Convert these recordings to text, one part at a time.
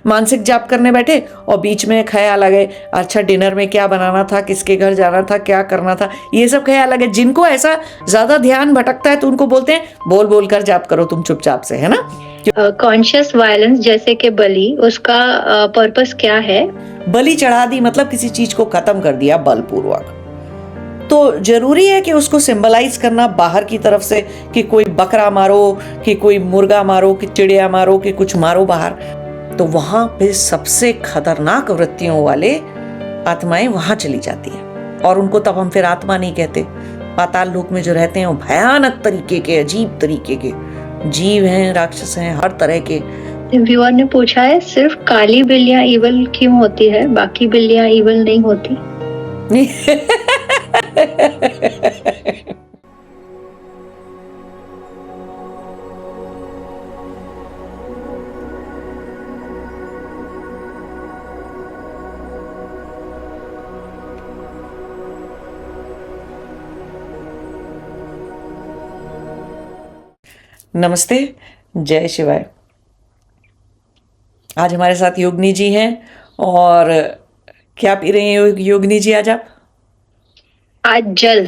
मानसिक जाप करने बैठे और बीच में ख्याल आ गए, अच्छा डिनर में क्या बनाना था, किसके घर जाना था, क्या करना था, ये सब ख्याल आ गए। जिनको ऐसा ज्यादा ध्यान भटकता है तो उनको बोलते हैं बोल बोल कर जाप करो तुम चुपचाप से, है ना। कॉन्शियस वायलेंस जैसे कि बलि, उसका पर्पस क्या है? बलि चढ़ा दी मतलब किसी चीज को खत्म कर दिया बलपूर्वक। तो जरूरी है कि उसको सिंबलाइज करना बाहर की तरफ से, कि कोई बकरा मारो, कि कोई मुर्गा मारो, कि चिड़िया मारो, कि कुछ मारो बाहर। तो वहां पे सबसे खतरनाक वृत्तियों वाले आत्माएं वहां चली जाती है, और उनको तब हम फिर आत्मा नहीं कहते। पाताल लोक में जो रहते हैं वो भयानक तरीके के, अजीब तरीके के जीव हैं, राक्षस हैं, हर तरह के। व्यूअर ने पूछा है सिर्फ काली बिल्लियां इवल क्यों होती है, बाकी बिल्लियां इवल नहीं होती? नमस्ते, जय शिवाय। आज हमारे साथ योगिनी जी हैं, और क्या पी रही हैं योगिनी जी आज आप? आज जल,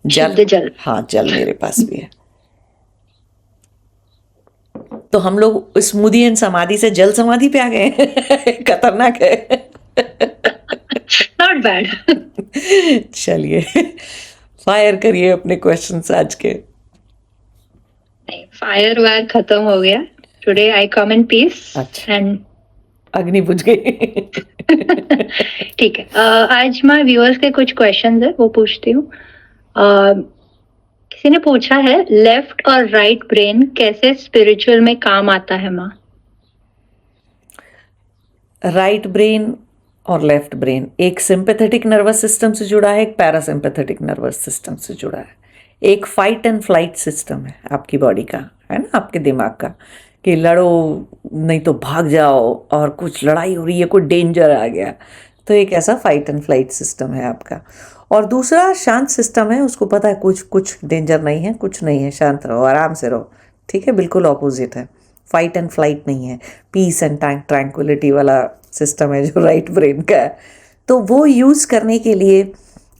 शुद्ध जल। हाँ, जल मेरे पास भी है। तो हम लोग स्मूदी एंड समाधि से जल समाधि पे आ गए। खतरनाक है। Not bad. चलिए, फायर करिए अपने क्वेश्चंस आज के। फायर वायर खत्म हो गया। Today I come in peace and अग्नि बुझ गई। ठीक है, आज मैं व्यूअर्स के कुछ क्वेश्चंस है वो पूछती हूँ। किसी ने पूछा है लेफ्ट और राइट ब्रेन कैसे स्पिरिचुअल में काम आता है माँ? राइट ब्रेन और लेफ्ट ब्रेन एक सिंपैथेटिक नर्वस सिस्टम से जुड़ा है, एक पैरासिम्पैथेटिक नर्वस सिस्टम से जुड़ा है। एक फाइट एंड फ्लाइट सिस्टम है आपकी बॉडी का, है ना, आपके दिमाग का, कि लड़ो नहीं तो भाग जाओ, और कुछ लड़ाई हो रही है, कोई डेंजर आ गया, तो एक ऐसा फाइट एंड फ्लाइट सिस्टम है आपका। और दूसरा शांत सिस्टम है, उसको पता है कुछ कुछ डेंजर नहीं है, कुछ नहीं है, शांत रहो, आराम से रहो, ठीक है, बिल्कुल ऑपोजिट है। फाइट एंड फ्लाइट नहीं है, पीस एंड ट्रैंक्विलिटी वाला सिस्टम है जो राइट ब्रेन का है। तो वो यूज़ करने के लिए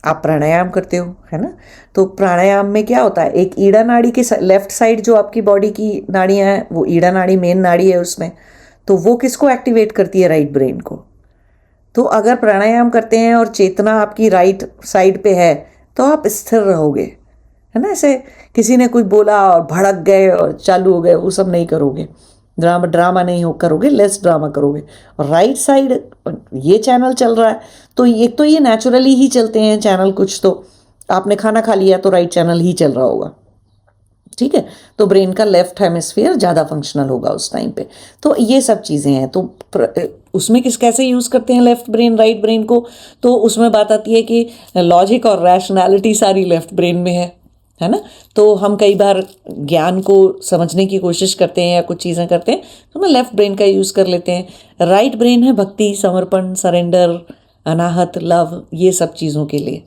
आप प्राणायाम करते हो, है ना। तो प्राणायाम में क्या होता है, एक ईड़ा नाड़ी के लेफ्ट साइड जो आपकी बॉडी की नाड़ियाँ हैं, वो ईड़ा नाड़ी मेन नाड़ी है उसमें, तो वो किसको एक्टिवेट करती है, राइट ब्रेन को। तो अगर प्राणायाम करते हैं और चेतना आपकी राइट साइड पे है तो आप स्थिर रहोगे, है ना। ऐसे किसी ने कुछ बोला और भड़क गए और चालू हो गए, वो सब नहीं करोगे। ड्रामा नहीं हो करोगे, लेस ड्रामा करोगे। और राइट साइड ये चैनल चल रहा है, तो एक तो ये नेचुरली ही चलते हैं चैनल, कुछ तो आपने खाना खा लिया तो राइट चैनल ही चल रहा होगा, ठीक है। तो ब्रेन का लेफ्ट हेमिस्फीयर ज़्यादा फंक्शनल होगा उस टाइम पे। तो ये सब चीज़ें हैं। तो उसमें कैसे यूज़ करते हैं लेफ्ट ब्रेन राइट ब्रेन को, तो उसमें बात आती है कि लॉजिक और रैशनैलिटी सारी लेफ्ट ब्रेन में है ना। तो हम कई बार ज्ञान को समझने की कोशिश करते हैं या कुछ चीज़ें करते हैं तो हम लेफ्ट ब्रेन का यूज़ कर लेते हैं। राइट ब्रेन है भक्ति, समर्पण, सरेंडर, अनाहत, लव, ये सब चीज़ों के लिए।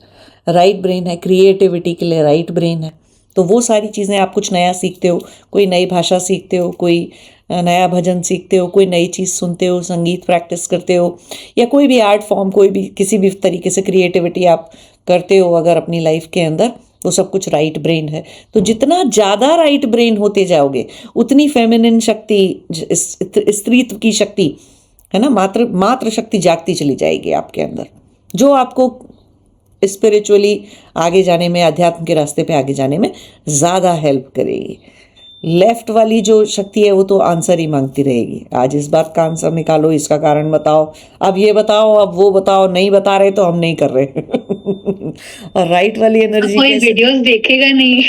राइट ब्रेन है क्रिएटिविटी के लिए, राइट ब्रेन है। तो वो सारी चीज़ें, आप कुछ नया सीखते हो, कोई नई भाषा सीखते हो, कोई नया भजन सीखते हो, कोई नई चीज़ सुनते हो, संगीत प्रैक्टिस करते हो, या कोई भी आर्ट फॉर्म, कोई भी किसी भी तरीके से क्रिएटिविटी आप करते हो अगर अपनी लाइफ के अंदर, वो सब कुछ राइट ब्रेन है। तो जितना ज़्यादा राइट ब्रेन होते जाओगे उतनी फेमिनिन शक्ति, स्त्रीत्व की शक्ति, है ना, मात्र शक्ति जागती चली जाएगी आपके अंदर, जो आपको स्पिरिचुअली आगे जाने में, अध्यात्म के रास्ते पे आगे जाने में ज़्यादा हेल्प करेगी। लेफ्ट वाली जो शक्ति है वो तो आंसर ही मांगती रहेगी, आज इस बात का आंसर निकालो, इसका कारण बताओ, अब ये बताओ, अब वो बताओ, नहीं बता रहे तो हम नहीं कर रहे। और राइट वाली एनर्जी कोई वीडियोस देखेगा नहीं।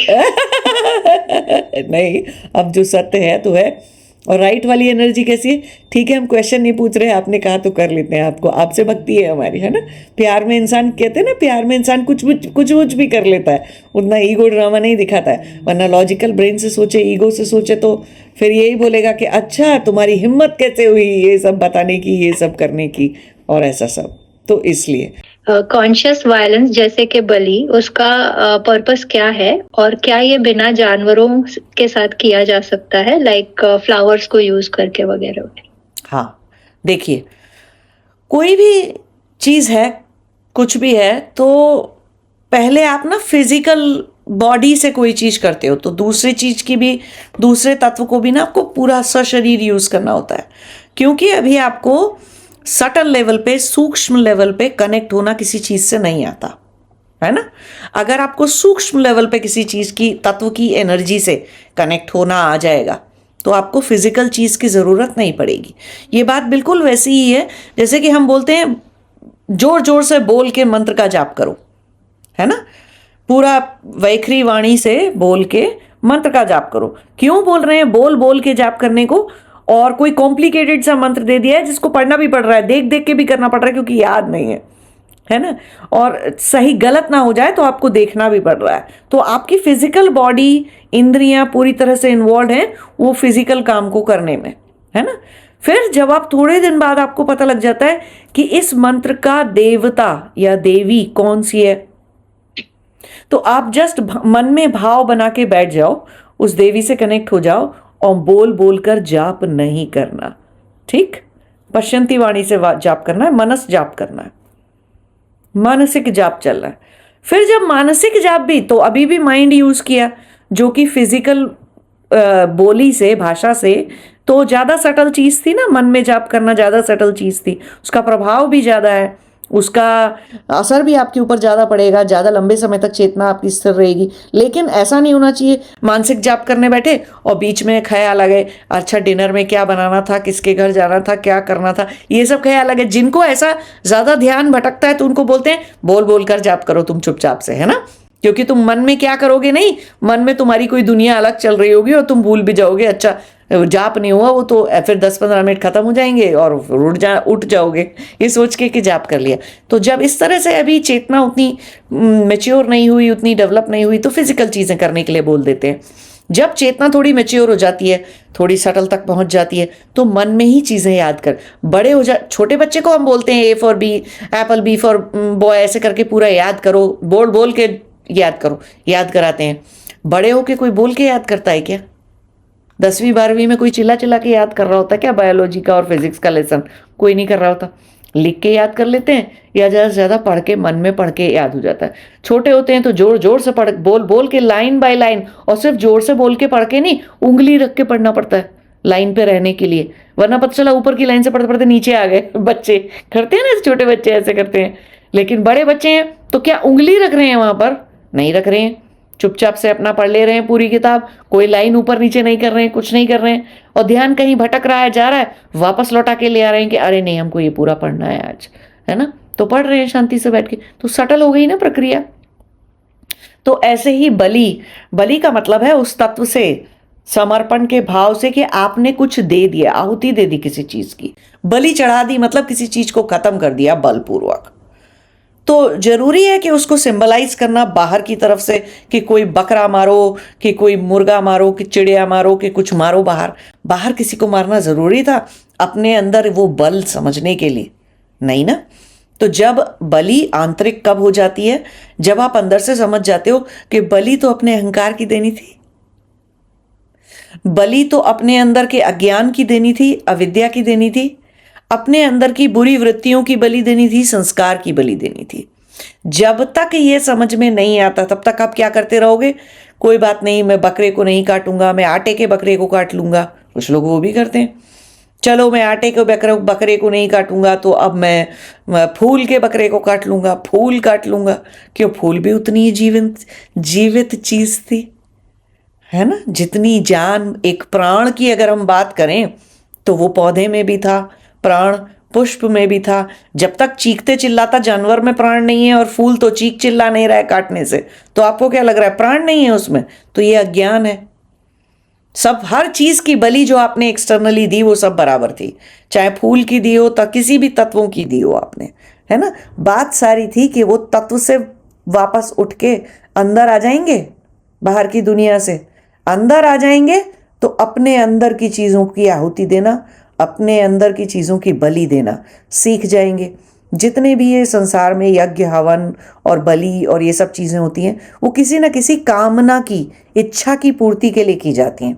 नहीं, अब जो सत्य है तो है। और राइट वाली एनर्जी कैसी है, ठीक है हम क्वेश्चन नहीं पूछ रहे, आपने कहा तो कर लेते हैं, आपको आपसे भक्ति है हमारी, है ना। प्यार में इंसान, कहते हैं ना, प्यार में इंसान कुछ भी कर लेता है, उतना ईगो ड्रामा नहीं दिखाता है। वरना लॉजिकल ब्रेन से सोचे, ईगो से सोचे तो फिर यही बोलेगा कि अच्छा तुम्हारी हिम्मत कैसे हुई ये सब बताने की, ये सब करने की, और ऐसा सब। तो इसलिए कॉन्शियस वायलेंस जैसे कि बलि, उसका पर्पस क्या है, और क्या ये बिना जानवरों के साथ किया जा सकता है, लाइक फ्लावर्स को यूज करके वगैरह? हाँ, देखिए, कोई भी चीज़ है, कुछ भी है, तो पहले आप ना फिजिकल बॉडी से कोई चीज़ करते हो तो दूसरी चीज़ की भी, दूसरे तत्व को भी ना आपको पूरा सशरीर यूज़ करना होता है, क्योंकि अभी आपको सटल लेवल पे, सूक्ष्म लेवल पे कनेक्ट होना किसी चीज़ से नहीं आता है ना। अगर आपको सूक्ष्म लेवल पे किसी चीज़ की, तत्व की एनर्जी से कनेक्ट होना आ जाएगा तो आपको फिजिकल चीज़ की ज़रूरत नहीं पड़ेगी। ये बात बिल्कुल वैसी ही है जैसे कि हम बोलते हैं जोर जोर से बोल के मंत्र का जाप करो, है ना। पूरा वैखरी वाणी से बोल के मंत्र का जाप करो। क्यों बोल रहे हैं बोल बोल के जाप करने को, और कोई कॉम्प्लिकेटेड सा मंत्र दे दिया है जिसको पढ़ना भी पड़ रहा है, देख देख के भी करना पड़ रहा है क्योंकि याद नहीं है ना, और सही गलत ना हो जाए तो आपको देखना भी पड़ रहा है। तो आपकी फिजिकल बॉडी, इंद्रियां पूरी तरह से इन्वॉल्व हैं वो फिजिकल काम को करने में, है ना। फिर जब आप थोड़े दिन बाद आपको पता लग जाता है कि इस मंत्र का देवता या देवी कौन सी है, तो आप जस्ट मन में भाव बना के बैठ जाओ, उस देवी से कनेक्ट हो जाओ और बोल बोल कर जाप नहीं करना, ठीक। पश्यंती वाणी से जाप करना है, मनस जाप करना है, मानसिक जाप चल रहा है। फिर जब मानसिक जाप भी, तो अभी भी माइंड यूज किया जो कि फिजिकल बोली से, भाषा से, तो ज़्यादा सटल चीज़ थी ना, मन में जाप करना ज़्यादा सटल चीज़ थी, उसका प्रभाव भी ज़्यादा है, उसका असर भी आपके ऊपर ज़्यादा पड़ेगा, ज़्यादा लंबे समय तक चेतना आपकी स्थिर रहेगी। लेकिन ऐसा नहीं होना चाहिए मानसिक जाप करने बैठे और बीच में ख्याल आ गए, अच्छा डिनर में क्या बनाना था, किसके घर जाना था, क्या करना था, ये सब ख्याल आ गए। जिनको ऐसा ज़्यादा ध्यान भटकता है तो उनको बोलते हैं बोल बोल कर जाप करो तुम चुपचाप से, है ना। क्योंकि तुम मन में क्या करोगे, नहीं, मन में तुम्हारी कोई दुनिया अलग चल रही होगी और तुम भूल भी जाओगे, अच्छा जाप नहीं हुआ वो, तो फिर 10-15 मिनट खत्म हो जाएंगे और उठ जाओगे ये सोच के कि जाप कर लिया। तो जब इस तरह से अभी चेतना उतनी मैच्योर नहीं हुई, उतनी डेवलप नहीं हुई, तो फिजिकल चीज़ें करने के लिए बोल देते हैं। जब चेतना थोड़ी मैच्योर हो जाती है, थोड़ी सटल तक पहुंच जाती है, तो मन में ही चीज़ें याद कर, बड़े हो जा, छोटे बच्चे को हम बोलते हैं A for B apple, B for boy, ऐसे करके पूरा याद करो, बोल बोल के याद करो, याद कराते हैं। बड़े होके कोई बोल के याद करता है क्या? 10वीं 12वीं में कोई चिल्ला चिल्ला के याद कर रहा होता क्या बायोलॉजी का और फिजिक्स का लेसन? कोई नहीं कर रहा होता। लिख के याद कर लेते हैं या ज़्यादा से ज़्यादा पढ़ के, मन में पढ़ के याद हो जाता है। छोटे होते हैं तो जोर जोर से पढ़, बोल बोल के, लाइन बाय लाइन, और सिर्फ जोर से बोल के पढ़ के नहीं, उंगली रख के पढ़ना पड़ता है लाइन पे रहने के लिए, वरना पता चला ऊपर की लाइन से पढ़ते पढ़ते नीचे आ गए। बच्चे करते हैं ना, छोटे बच्चे ऐसे करते हैं। लेकिन बड़े बच्चे हैं तो क्या उंगली रख रहे हैं वहां पर? नहीं रख रहे हैं, चुपचाप से अपना पढ़ ले रहे हैं पूरी किताब, कोई लाइन ऊपर नीचे नहीं कर रहे हैं, कुछ नहीं कर रहे हैं, और ध्यान कहीं भटक रहा है, जा रहा है, वापस लौटा के ले आ रहे हैं कि अरे नहीं हमको ये पूरा पढ़ना है आज, है ना। तो पढ़ रहे हैं शांति से बैठ के, तो सटल हो गई ना प्रक्रिया। तो ऐसे ही बलि, बलि का मतलब है उस तत्व से, समर्पण के भाव से कि आपने कुछ दे दिया, आहुति दे दी किसी चीज की, बलि चढ़ा दी, मतलब किसी चीज को खत्म कर दिया बलपूर्वक। तो जरूरी है कि उसको सिंबलाइज करना बाहर की तरफ से, कि कोई बकरा मारो, कि कोई मुर्गा मारो, कि चिड़िया मारो, कि कुछ मारो, बाहर बाहर किसी को मारना जरूरी था अपने अंदर वो बल समझने के लिए? नहीं ना। तो जब बलि आंतरिक कब हो जाती है? जब आप अंदर से समझ जाते हो कि बलि तो अपने अहंकार की देनी थी, बलि तो अपने अंदर के अज्ञान की देनी थी, अविद्या की देनी थी, अपने अंदर की बुरी वृत्तियों की बलि देनी थी, संस्कार की बलि देनी थी। जब तक ये समझ में नहीं आता तब तक आप क्या करते रहोगे? कोई बात नहीं, मैं बकरे को नहीं काटूंगा, मैं आटे के बकरे को काट लूंगा। कुछ लोग वो भी करते हैं, चलो मैं आटे के बकरे को नहीं काटूंगा तो अब मैं फूल के बकरे को काट लूंगा, फूल काट लूंगा। क्यों? फूल भी उतनी ही जीवित चीज थी, है ना। जितनी जान, एक प्राण की अगर हम बात करें तो वो पौधे में भी था प्राण, पुष्प में भी था। जब तक चीखते चिल्लाता जानवर में प्राण नहीं है और फूल तो चीख चिल्ला नहीं रहा है काटने से, तो आपको क्या लग रहा है? प्राण नहीं है उसमें। तो ये अज्ञान है। सब, हर चीज की बलि जो आपने एक्सटर्नली दी वो सब बराबर थी, चाहे फूल की दी हो, तक किसी भी तत्वों की दी हो आपने, है ना। बात सारी थी कि वो तत्व से वापस उठ के अंदर आ जाएंगे, बाहर की दुनिया से अंदर आ जाएंगे तो अपने अंदर की चीजों की आहुति देना, अपने अंदर की चीजों की बलि देना सीख जाएंगे। जितने भी ये संसार में यज्ञ, हवन और बलि और ये सब चीजें होती हैं, वो किसी न किसी कामना की, इच्छा की पूर्ति के लिए की जाती हैं।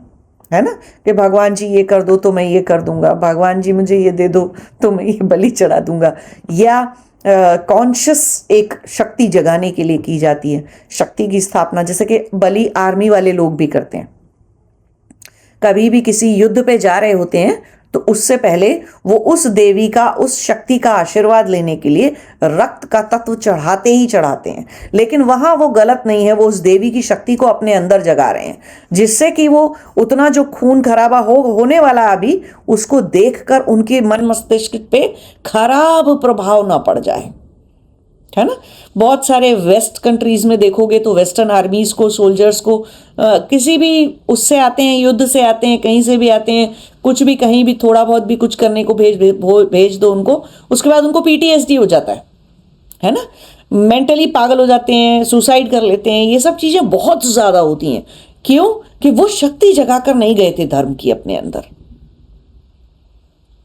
है ना, कि भगवान जी ये कर दो तो मैं ये कर दूंगा, भगवान जी मुझे ये दे दो तो मैं ये बलि चढ़ा दूंगा, या कॉन्शियस एक शक्ति जगाने के लिए की जाती है, शक्ति की स्थापना, जैसे कि बलि आर्मी वाले लोग भी करते हैं। कभी भी किसी युद्ध पे जा रहे होते हैं तो उससे पहले वो उस देवी का, उस शक्ति का आशीर्वाद लेने के लिए रक्त का तत्व चढ़ाते ही चढ़ाते हैं। लेकिन वहां वो गलत नहीं है, वो उस देवी की शक्ति को अपने अंदर जगा रहे हैं, जिससे कि वो उतना जो खून खराबा होने वाला अभी, उसको देखकर उनके मन मस्तिष्क पे खराब प्रभाव ना पड़ जाए, है ना। बहुत सारे वेस्ट कंट्रीज में देखोगे तो वेस्टर्न आर्मीज को, सोल्जर्स को किसी भी उससे आते हैं, युद्ध से आते हैं, कहीं से भी आते हैं, कुछ भी कहीं भी थोड़ा बहुत भी कुछ करने को भेज दो उनको, उसके बाद उनको पीटीएसडी हो जाता है ना, मेंटली पागल हो जाते हैं, सुसाइड कर लेते हैं। ये सब चीजें बहुत ज्यादा होती हैं। क्यों? कि वो शक्ति जगाकर नहीं गए थे धर्म की अपने अंदर।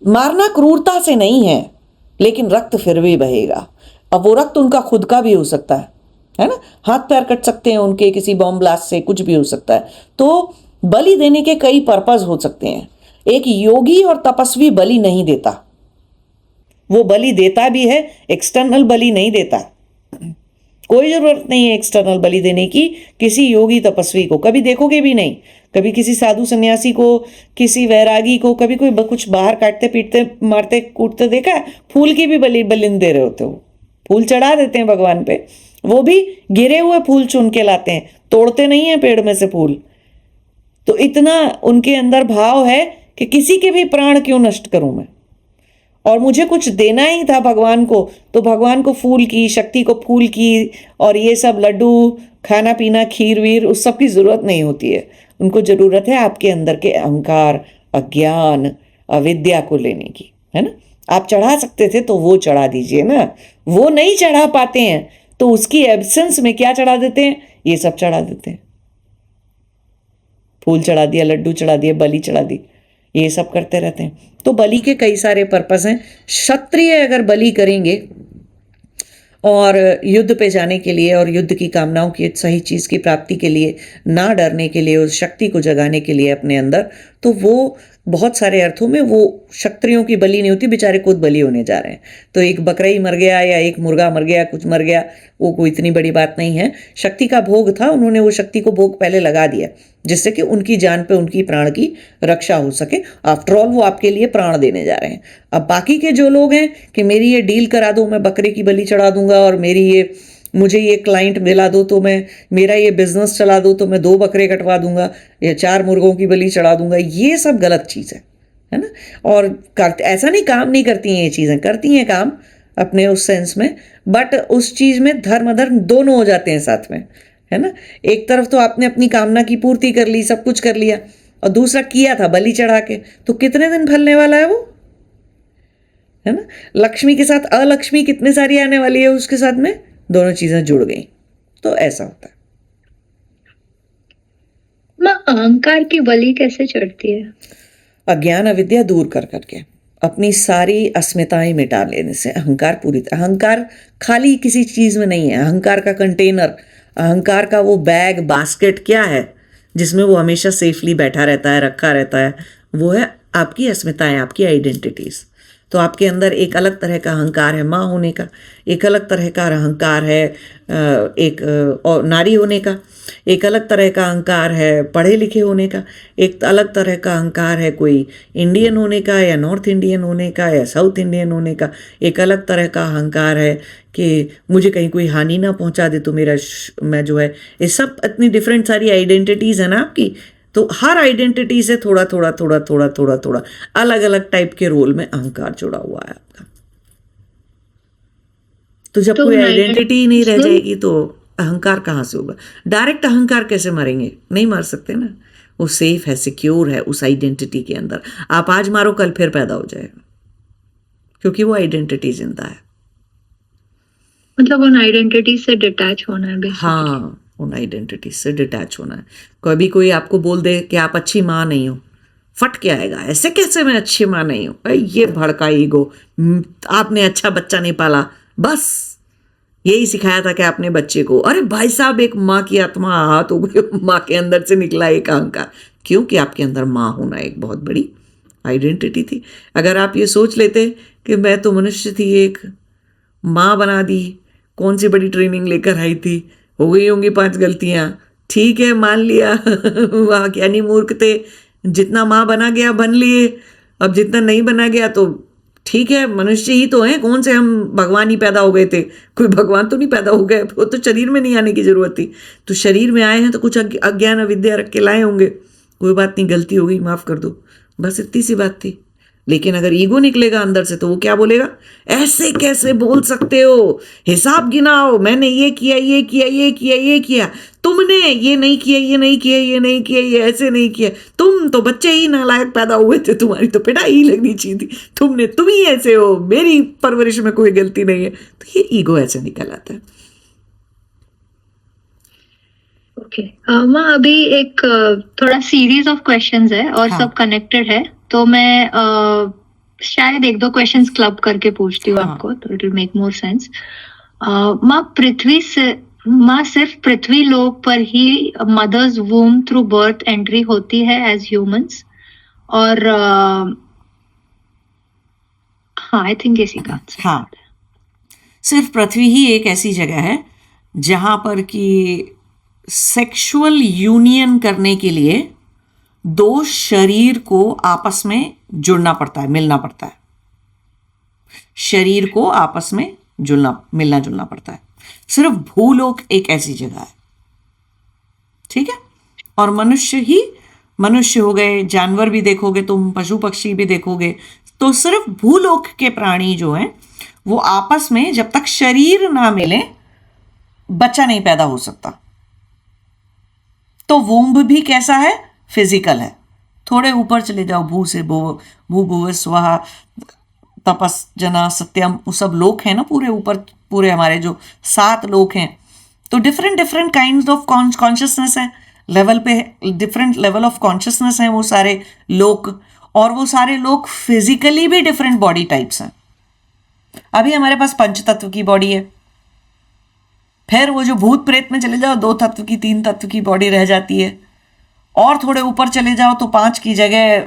मारना क्रूरता से नहीं है, लेकिन रक्त फिर भी बहेगा। अब वो रक्त उनका खुद का भी हो सकता है ना, हाथ पैर कट सकते हैं उनके, किसी बॉम्ब ब्लास्ट से कुछ भी हो सकता है। तो बलि देने के कई पर्पस हो सकते हैं। एक योगी और तपस्वी बलि नहीं देता, वो बलि देता भी है, एक्सटर्नल बलि नहीं देता। कोई जरूरत नहीं है एक्सटर्नल बलि देने की किसी योगी तपस्वी को, कभी देखोगे भी नहीं। कभी किसी साधु सन्यासी को, किसी वैरागी को कभी कोई कुछ बाहर काटते पीटते मारते कूटते देखा है? फूल की भी बलि दे रहे होते हो, फूल चढ़ा देते हैं भगवान पे, वो भी गिरे हुए फूल चुन के लाते हैं, तोड़ते नहीं है पेड़ में से फूल। तो इतना उनके अंदर भाव है कि किसी के भी प्राण क्यों नष्ट करूं मैं, और मुझे कुछ देना ही था भगवान को, तो भगवान को फूल की शक्ति को फूल की और ये सब लड्डू खाना पीना, खीर वीर, उस सब की जरूरत नहीं होती है। उनको जरूरत है आपके अंदर के अहंकार, अज्ञान, अविद्या को लेने की, है ना। आप चढ़ा सकते थे तो वो चढ़ा दीजिए ना, वो नहीं चढ़ा पाते हैं तो उसकी एब्सेंस में क्या चढ़ा देते हैं? ये सब चढ़ा देते हैं, फूल चढ़ा दिया, लड्डू चढ़ा दिया, बलि चढ़ा दी, ये सब करते रहते हैं। तो बलि के कई सारे पर्पस हैं। क्षत्रिय अगर बलि करेंगे और युद्ध पे जाने के लिए और युद्ध की कामनाओं की सही चीज़ की प्राप्ति के लिए, ना डरने के लिए, उस शक्ति को जगाने के लिए अपने अंदर, तो वो बहुत सारे अर्थों में वो क्षत्रियों की बलि नहीं होती, बेचारे खुद बलि होने जा रहे हैं। तो एक बकरा ही मर गया या एक मुर्गा मर गया, कुछ मर गया, वो कोई इतनी बड़ी बात नहीं है। शक्ति का भोग था, उन्होंने वो शक्ति को भोग पहले लगा दिया, जिससे कि उनकी जान पे, उनकी प्राण की रक्षा हो सके। आफ्टर ऑल वो आपके लिए प्राण देने जा रहे हैं। अब बाकी के जो लोग हैं कि मेरी ये डील करा दो, मैं बकरे की बलि चढ़ा दूंगा, और मेरी ये मुझे ये क्लाइंट दिला दो तो मैं, मेरा ये बिजनेस चला दो तो मैं 2 बकरे कटवा दूंगा या 4 मुर्गों की बलि चढ़ा दूंगा, ये सब गलत चीज़ है ना। और ऐसा नहीं काम नहीं करती हैं ये चीज़ें, करती हैं काम अपने उस सेंस में, बट उस चीज़ में धर्म अधर्म दोनों हो जाते हैं साथ में, है ना। एक तरफ तो आपने अपनी कामना की पूर्ति कर ली, सब कुछ कर लिया, और दूसरा किया था बलि चढ़ा के, तो कितने दिन फलने वाला है वो, है ना। लक्ष्मी के साथ अलक्ष्मी कितने सारी आने वाली है उसके साथ में, दोनों चीजें जुड़ गई, तो ऐसा होता है। माँ, अहंकार की बलि कैसे चढ़ती है? अज्ञान अविद्या दूर कर करके, अपनी सारी अस्मिताएं मिटा लेने से। अहंकार पूरी तरह, अहंकार खाली किसी चीज में नहीं है। अहंकार का कंटेनर, अहंकार का वो बैग, बास्केट क्या है जिसमें वो हमेशा सेफली बैठा रहता है, रखा रहता है, वो है आपकी अस्मिताएं, आपकी आइडेंटिटीज। तो आपके अंदर एक अलग तरह का अहंकार है माँ होने का, एक अलग तरह का अहंकार है एक और नारी होने का, एक अलग तरह का अहंकार है पढ़े लिखे होने का, एक अलग तरह का अहंकार है कोई इंडियन होने का या नॉर्थ इंडियन होने का या साउथ इंडियन होने का, एक अलग तरह का अहंकार है कि मुझे कहीं कोई हानि ना पहुंचा दे तो मैं जो है, ये सब इतनी डिफरेंट सारी आइडेंटिटीज़ है ना आपकी। तो हर आइडेंटिटी से थोड़ा थोड़ा थोड़ा थोड़ा थोड़ा थोड़ा अलग अलग टाइप के रोल में अहंकार जुड़ा हुआ है आपका। तो जब कोई आइडेंटिटी ही नहीं रह जाएगी तो अहंकार कहाँ से होगा? डायरेक्ट अहंकार कैसे मारेंगे? नहीं मार सकते ना। वो सेफ है, सिक्योर है उस आइडेंटिटी के अंदर। आप आज मारो कल फिर पैदा हो जाएगा, क्योंकि वो आइडेंटिटी जिंदा है। मतलब उन आइडेंटिटी से डिटैच होना है बेसिकली। हाँ, उन आइडेंटिटी से डिटैच होना है। कभी कोई आपको बोल दे कि आप अच्छी माँ नहीं हो, फट के आएगा, ऐसे कैसे मैं अच्छी माँ नहीं हूँ, ये भड़का ईगो, आपने अच्छा बच्चा नहीं पाला, बस यही सिखाया था कि आपने बच्चे को। अरे भाई साहब, एक माँ की आत्मा आहत हो गई, माँ के अंदर से निकला एक अहंकार, क्योंकि आपके अंदर माँ होना एक बहुत बड़ी आइडेंटिटी थी। अगर आप ये सोच लेते कि मैं तो मनुष्य थी, एक माँ बना दी, कौन सी बड़ी ट्रेनिंग लेकर आई थी, हो गई होंगी 5 गलतियाँ, ठीक है मान लिया वाह क्या नहीं मूर्ख थे, जितना माँ बना गया बन लिए, अब जितना नहीं बना गया तो ठीक है, मनुष्य ही तो हैं, कौन से हम भगवान ही पैदा हो गए थे, कोई भगवान तो नहीं पैदा हो गए, वो तो शरीर में नहीं आने की जरूरत थी, तो शरीर में आए हैं तो कुछ अज्ञान अविद्या रख के लाए होंगे, कोई बात नहीं, गलती हो गई माफ़ कर दो, बस इतनी सी बात थी। लेकिन अगर ईगो निकलेगा अंदर से तो वो क्या बोलेगा, ऐसे कैसे बोल सकते हो, हिसाब गिनाओ, मैंने ये किया ये किया ये किया ये किया, तुमने ये नहीं किया ये नहीं किया ये नहीं किया ये ऐसे नहीं किया, तुम तो बच्चे ही नालायक पैदा हुए थे, तुम्हारी तो पिटाई ही लगनी चाहिए थी, तुम ही ऐसे हो, मेरी परवरिश में कोई गलती नहीं है। तो ये ईगो ऐसे निकल आता है। ओके माँ, अभी एक थोड़ा सीरीज ऑफ क्वेश्चंस है और हाँ। सब कनेक्टेड है, तो मैं शायद 1-2 क्वेश्चंस क्लब करके पूछती हूँ हाँ। आपको, तो it will make more sense. माँ सिर्फ पृथ्वी लोक पर ही mother's womb through birth entry होती है एज ह्यूमंस, और हाँ आई थिंक इसी का आंसर। हाँ, सिर्फ पृथ्वी ही एक ऐसी जगह है जहाँ पर कि सेक्सुअल यूनियन करने के लिए 2 शरीर को आपस में जुड़ना पड़ता है, मिलना पड़ता है, शरीर को आपस में मिलना जुलना पड़ता है। सिर्फ भूलोक एक ऐसी जगह है, ठीक है। और मनुष्य हो गए, जानवर भी देखोगे तुम, पशु पक्षी भी देखोगे, तो सिर्फ भूलोक के प्राणी जो हैं वो आपस में जब तक शरीर ना मिले बच्चा नहीं पैदा हो सकता। तो वुम्ब भी कैसा है, फिजिकल है। थोड़े ऊपर चले जाओ, भू से भू भुव स्वाहा तपस जना सत्यम, वो सब लोक हैं ना पूरे ऊपर, पूरे हमारे जो 7 लोक हैं, तो डिफरेंट काइंड्स ऑफ कॉन्शियसनेस है, लेवल पे डिफरेंट लेवल ऑफ कॉन्शियसनेस है वो सारे लोक, और वो सारे लोक फिजिकली भी डिफरेंट बॉडी टाइप्स हैं। अभी हमारे पास 5 तत्व की बॉडी है, फिर वो जो भूत प्रेत में चले जाओ 2 तत्व की 3 तत्व की बॉडी रह जाती है, और थोड़े ऊपर चले जाओ तो 5 की जगह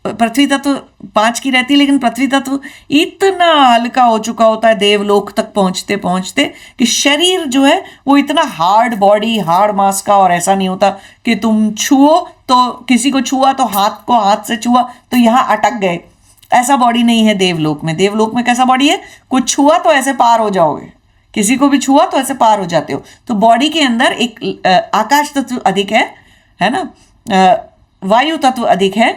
पृथ्वी तत्व 5 की रहती है, लेकिन पृथ्वी तत्व इतना हल्का हो चुका होता है देवलोक तक पहुंचते पहुंचते कि शरीर जो है वो इतना हार्ड बॉडी, हार्ड मास का, और ऐसा नहीं होता कि तुम छुओ तो किसी को छुआ तो हाथ से छुआ तो यहाँ अटक गए, ऐसा बॉडी नहीं है देवलोक में। देवलोक में कैसा बॉडी है, कुछ छुआ तो ऐसे पार हो जाओगे, किसी को भी छुआ तो ऐसे पार हो जाते हो। तो बॉडी के अंदर एक आकाश तत्व अधिक है ना, वायु तत्व अधिक है,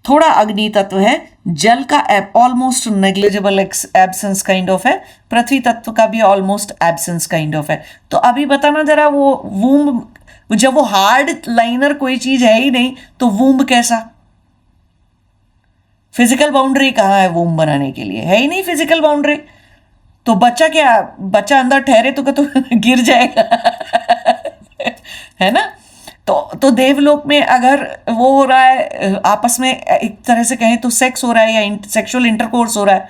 थोड़ा अग्नि तत्व है, जल का almost negligible absence kind of है, पृथ्वी तत्व का भी ऑलमोस्ट एब्सेंस काइंड ऑफ है। तो अभी बताना जरा, वो वूम्ब, जब वो हार्ड लाइनर कोई चीज है ही नहीं तो वूम्ब कैसा, फिजिकल बाउंड्री कहाँ है वूम्ब बनाने के लिए, है ही नहीं फिजिकल बाउंड्री। तो बच्चा अंदर ठहरे तो गिर जाएगा है ना। तो देवलोक में अगर वो हो रहा है आपस में, एक तरह से कहें तो सेक्स हो रहा है या सेक्सुअल इंटरकोर्स हो रहा है,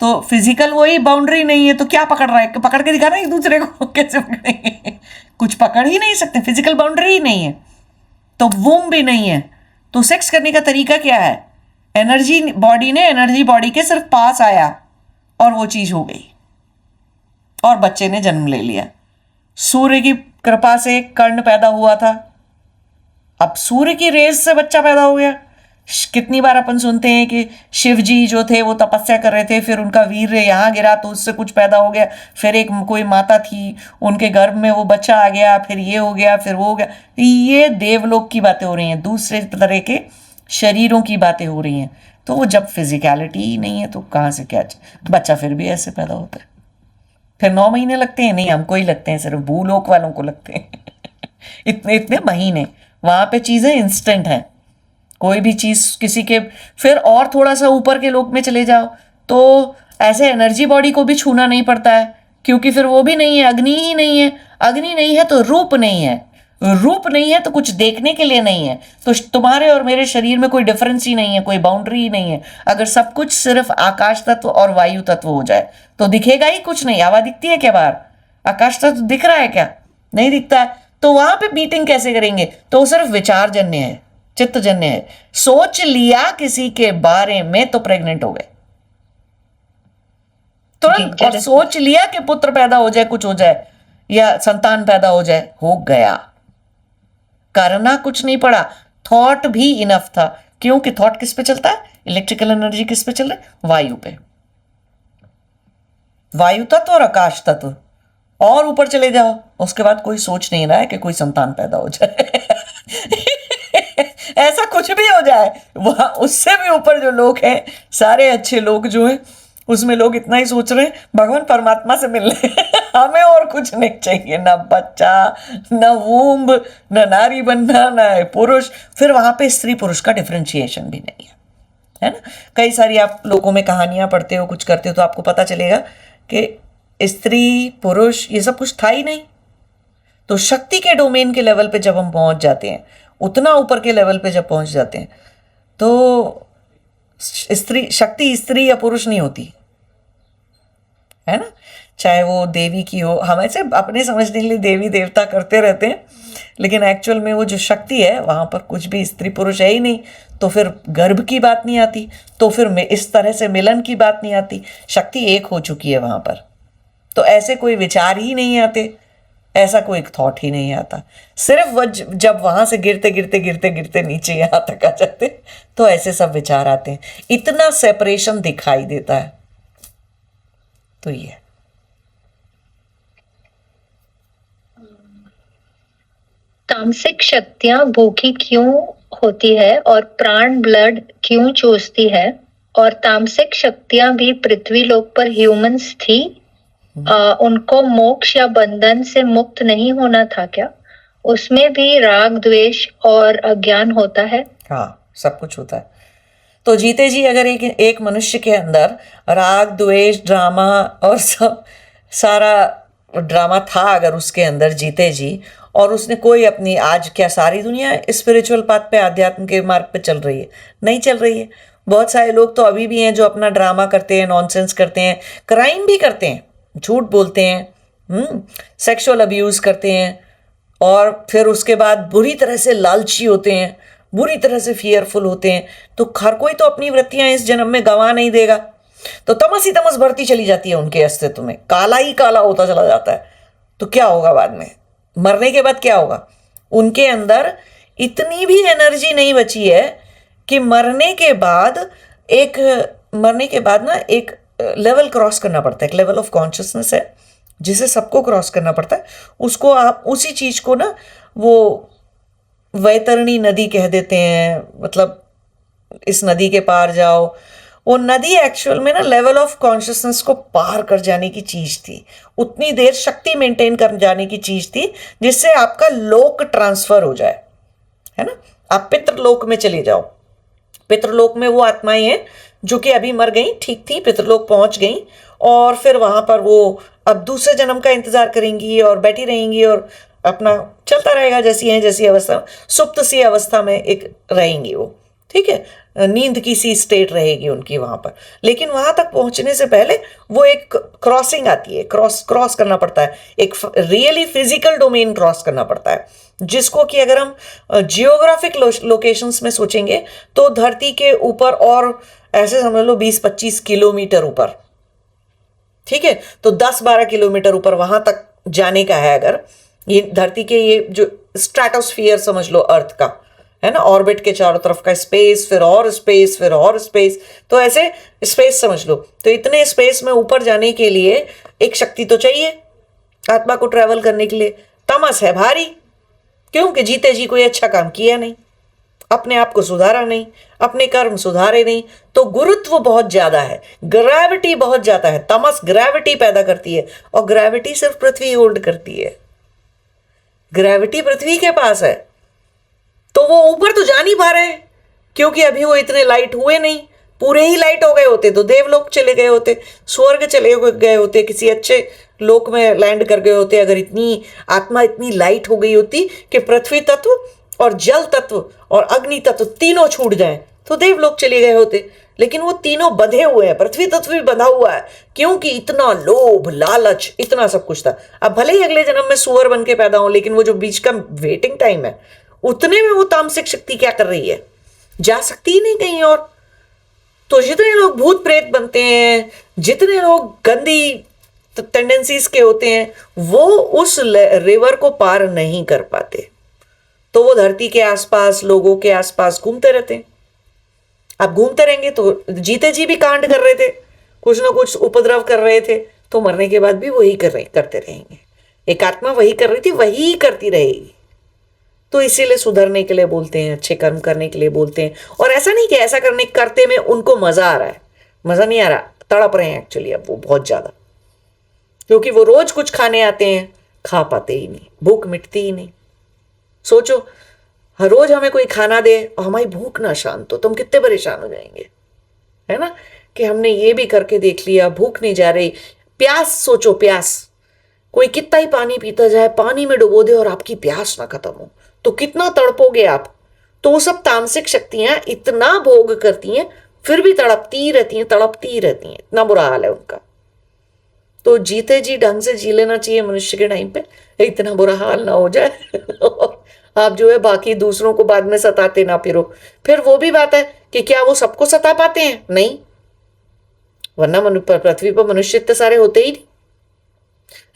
तो फिजिकल वही बाउंड्री नहीं है, तो क्या पकड़ रहा है, पकड़ के दिखा रहा है एक दूसरे को, कैसे पकड़ेंगे, कुछ पकड़ ही नहीं सकते, फिजिकल बाउंड्री ही नहीं है, तो वूम भी नहीं है। तो सेक्स करने का तरीका क्या है, एनर्जी बॉडी के सिर्फ पास आया और वो चीज हो गई और बच्चे ने जन्म ले लिया। सूर्य की कृपा से कर्ण पैदा हुआ था, अब सूर्य की रेज से बच्चा पैदा हो गया। कितनी बार अपन सुनते हैं कि शिव जी जो थे वो तपस्या कर रहे थे, फिर उनका वीर्य यहाँ गिरा तो उससे कुछ पैदा हो गया, फिर एक कोई माता थी उनके गर्भ में वो बच्चा आ गया, फिर ये हो गया, फिर वो हो गया। ये देवलोक की बातें हो रही हैं, दूसरे तरह के शरीरों की बातें हो रही हैं। तो वो जब फिजिकलिटी ही नहीं है तो कहाँ से क्या बच्चा फिर भी ऐसे पैदा होता है। फिर 9 महीने लगते हैं, नहीं हमको ही लगते हैं, सिर्फ भूलोक वालों को लगते हैं इतने महीने। वहां पे चीजें इंस्टेंट हैं, कोई भी चीज किसी के। फिर और थोड़ा सा ऊपर के लोक में चले जाओ तो ऐसे एनर्जी बॉडी को भी छूना नहीं पड़ता है, क्योंकि फिर वो भी नहीं है, अग्नि ही नहीं है। अग्नि नहीं है तो रूप नहीं है, रूप नहीं है तो कुछ देखने के लिए नहीं है। तो तुम्हारे और मेरे शरीर में कोई डिफरेंस ही नहीं है, कोई बाउंड्री ही नहीं है। अगर सब कुछ सिर्फ आकाश तत्व और वायु तत्व हो जाए तो दिखेगा ही कुछ नहीं। हवा दिखती है क्या बाहर, आकाश तत्व दिख रहा है क्या, नहीं दिखता है। तो वहां पे मीटिंग कैसे करेंगे, तो सिर्फ विचार जन्य है, चित्तजन्य है। सोच लिया किसी के बारे में तो प्रेग्नेंट हो गए तुरंत, और सोच लिया कि पुत्र पैदा हो जाए, कुछ हो जाए या संतान पैदा हो जाए, हो गया। करना कुछ नहीं पड़ा, थॉट भी इनफ था। क्योंकि थॉट किस पे चलता है? इलेक्ट्रिकल एनर्जी किस पे चल रही है? वायु पे। वायु तत्व और आकाश तत्व, और ऊपर चले जाओ, उसके बाद कोई सोच नहीं रहा है कि कोई संतान पैदा हो जाए ऐसा कुछ भी हो जाए, वहां उससे भी ऊपर जो लोग हैं, सारे अच्छे लोग जो हैं, उसमें लोग इतना ही सोच रहे हैं भगवान परमात्मा से मिलने हमें और कुछ नहीं चाहिए, ना बच्चा, ना वूम्ब, ना नारी बनना, ना पुरुष। फिर वहां पे स्त्री पुरुष का डिफरेंशिएशन भी नहीं है ना। कई सारी आप लोगों में कहानियां पढ़ते हो, कुछ करते हो, तो आपको पता चलेगा कि स्त्री पुरुष ये सब कुछ था ही नहीं। तो शक्ति के डोमेन के लेवल पे जब हम पहुंच जाते हैं, उतना ऊपर के लेवल पे जब पहुंच जाते हैं, तो शक्ति स्त्री या पुरुष नहीं होती है ना। चाहे वो देवी की हो, हम ऐसे अपने समझने के लिए देवी देवता करते रहते हैं, लेकिन एक्चुअल में वो जो शक्ति है वहां पर कुछ भी स्त्री पुरुष है ही नहीं। तो फिर गर्भ की बात नहीं आती, तो फिर इस तरह से मिलन की बात नहीं आती। शक्ति एक हो चुकी है वहां पर, तो ऐसे कोई विचार ही नहीं आते, ऐसा कोई थॉट ही नहीं आता। सिर्फ जब वहां से गिरते गिरते गिरते गिरते नीचे यहां तक आ जाते, तो ऐसे सब विचार आते हैं। इतना सेपरेशन दिखाई देता है। तो ये तामसिक शक्तियां भूखी क्यों होती है और प्राण ब्लड क्यों चूसती है? और तामसिक शक्तियां भी पृथ्वी लोक पर ह्यूमंस थी, उनको मोक्ष या बंधन से मुक्त नहीं होना था क्या? उसमें भी राग द्वेष और अज्ञान होता है। हाँ, सब कुछ होता है। तो जीते जी अगर एक मनुष्य के अंदर राग द्वेष ड्रामा और सब सारा ड्रामा था, अगर उसके अंदर जीते जी, और उसने कोई अपनी, आज क्या सारी दुनिया स्पिरिचुअल पाथ पे, आध्यात्म के मार्ग पे चल रही है? नहीं चल रही है। बहुत सारे लोग तो अभी भी हैं जो अपना ड्रामा करते हैं, नॉनसेंस करते हैं, क्राइम भी करते हैं, झूठ बोलते हैं, सेक्सुअल अब्यूज करते हैं, और फिर उसके बाद बुरी तरह से लालची होते हैं, बुरी तरह से फियरफुल होते हैं। तो हर कोई तो अपनी वृत्तियां इस जन्म में गंवा नहीं देगा, तो तमस ही तमस बढ़ती चली जाती है उनके अस्तित्व में, काला ही काला होता चला जाता है। तो क्या होगा बाद में? मरने के बाद क्या होगा? उनके अंदर इतनी भी एनर्जी नहीं बची है कि मरने के बाद ना एक लेवल क्रॉस करना पड़ता है। एक लेवल ऑफ कॉन्शियसनेस है जिसे सबको क्रॉस करना पड़ता है। उसको आप उसी चीज को ना वो वैतरणी नदी कह देते हैं, मतलब इस नदी के पार जाओ। वो नदी एक्चुअल में ना लेवल ऑफ कॉन्शियसनेस को पार कर जाने की चीज थी, उतनी देर शक्ति मेंटेन कर जाने की चीज थी जिससे आपका लोक ट्रांसफर हो जाए, है ना। आप पितृलोक में चले जाओ। पितृलोक में वो आत्माएं हैं जो कि अभी मर गई, ठीक थी, पितृलोक पहुंच गई, और फिर वहां पर वो अब दूसरे जन्म का इंतजार करेंगी और बैठी रहेंगी और अपना चलता रहेगा जैसी अवस्था, सुप्त सी अवस्था में एक रहेंगी वो, ठीक है, नींद की सी स्टेट रहेगी उनकी वहां पर। लेकिन वहां तक पहुंचने से पहले वो एक क्रॉसिंग आती है, क्रॉस करना पड़ता है, एक रियली फिजिकल डोमेन क्रॉस करना पड़ता है, जिसको कि अगर हम जियोग्राफिक लोकेशंस में सोचेंगे तो धरती के ऊपर और ऐसे समझ लो 20-25 किलोमीटर ऊपर, ठीक है। तो 10-12 किलोमीटर ऊपर वहां तक जाने का है। अगर ये धरती के ये जो स्ट्रेटोस्फियर समझ लो अर्थ का, है ना, ऑर्बिट के चारों तरफ का स्पेस, फिर और स्पेस, फिर और स्पेस, तो ऐसे स्पेस समझ लो। तो इतने स्पेस में ऊपर जाने के लिए एक शक्ति तो चाहिए आत्मा को ट्रेवल करने के लिए। तमस है भारी, क्योंकि जीते जी कोई अच्छा काम किया नहीं, अपने आप को सुधारा नहीं, अपने कर्म सुधारे नहीं, तो गुरुत्व बहुत ज्यादा है, ग्रेविटी बहुत ज्यादा है। तमस ग्रेविटी पैदा करती है, और ग्रेविटी सिर्फ पृथ्वी होल्ड करती है, ग्रेविटी पृथ्वी के पास है। तो वो ऊपर तो जा नहीं पा रहे हैं, क्योंकि अभी वो इतने लाइट हुए नहीं। पूरे ही लाइट हो गए होते तो देवलोक चले गए होते, स्वर्ग चले गए होते, किसी अच्छे लोक में लैंड कर गए होते। अगर इतनी आत्मा इतनी लाइट हो गई होती कि पृथ्वी तत्व और जल तत्व और अग्नि तत्व तीनों छूट जाएं, तो देवलोक चले गए होते। लेकिन वो तीनों बंधे हुए हैं, पृथ्वी तत्व भी बंधा हुआ है, क्योंकि इतना लोभ लालच इतना सब कुछ था। अब भले ही अगले जन्म में सुअर बन के पैदा हो, लेकिन वो जो बीच का वेटिंग टाइम है उतने में वो तामसिक शक्ति क्या कर रही है, जा सकती ही नहीं कहीं और। तो जितने लोग भूत प्रेत बनते हैं, जितने लोग गंदी टेंडेंसीज के होते हैं, वो उस रिवर को पार नहीं कर पाते, तो वो धरती के आसपास, लोगों के आसपास घूमते रहते हैं। अब घूमते रहेंगे तो जीते जी भी कांड कर रहे थे, कुछ ना कुछ उपद्रव कर रहे थे, तो मरने के बाद भी वही करते रहेंगे। एक आत्मा वही कर रही थी, वही करती रहेगी। तो इसीलिए सुधरने के लिए बोलते हैं, अच्छे कर्म करने के लिए बोलते हैं। और ऐसा नहीं कि ऐसा करते में उनको मजा आ रहा है, मजा नहीं आ रहा, तड़प रहे हैं एक्चुअली अब वो बहुत ज्यादा, क्योंकि वो रोज कुछ खाने आते हैं, खा पाते ही नहीं, भूख मिटती ही नहीं। सोचो, हर रोज हमें कोई खाना दे और हमारी भूख ना शांत हो, तो हम कितने परेशान हो जाएंगे, है ना। कि हमने ये भी करके देख लिया, भूख नहीं जा रही। प्यास, सोचो प्यास, कोई कितना ही पानी पीता जाए, पानी में डुबो दे और आपकी प्यास ना खत्म हो, तो कितना तड़पोगे आप। तो वो सब तामसिक शक्तियां इतना भोग करती हैं, फिर भी तड़पती रहती हैं, इतना बुरा हाल है उनका। तो जीते जी ढंग से जी लेना चाहिए मनुष्य के टाइम पे, इतना बुरा हाल ना हो जाए आप जो है बाकी दूसरों को बाद में सताते ना फिरो। फिर वो भी बात है कि क्या वो सबको सता पाते हैं? नहीं, वरना पृथ्वी पर मनुष्य इतने सारे होते ही नहीं,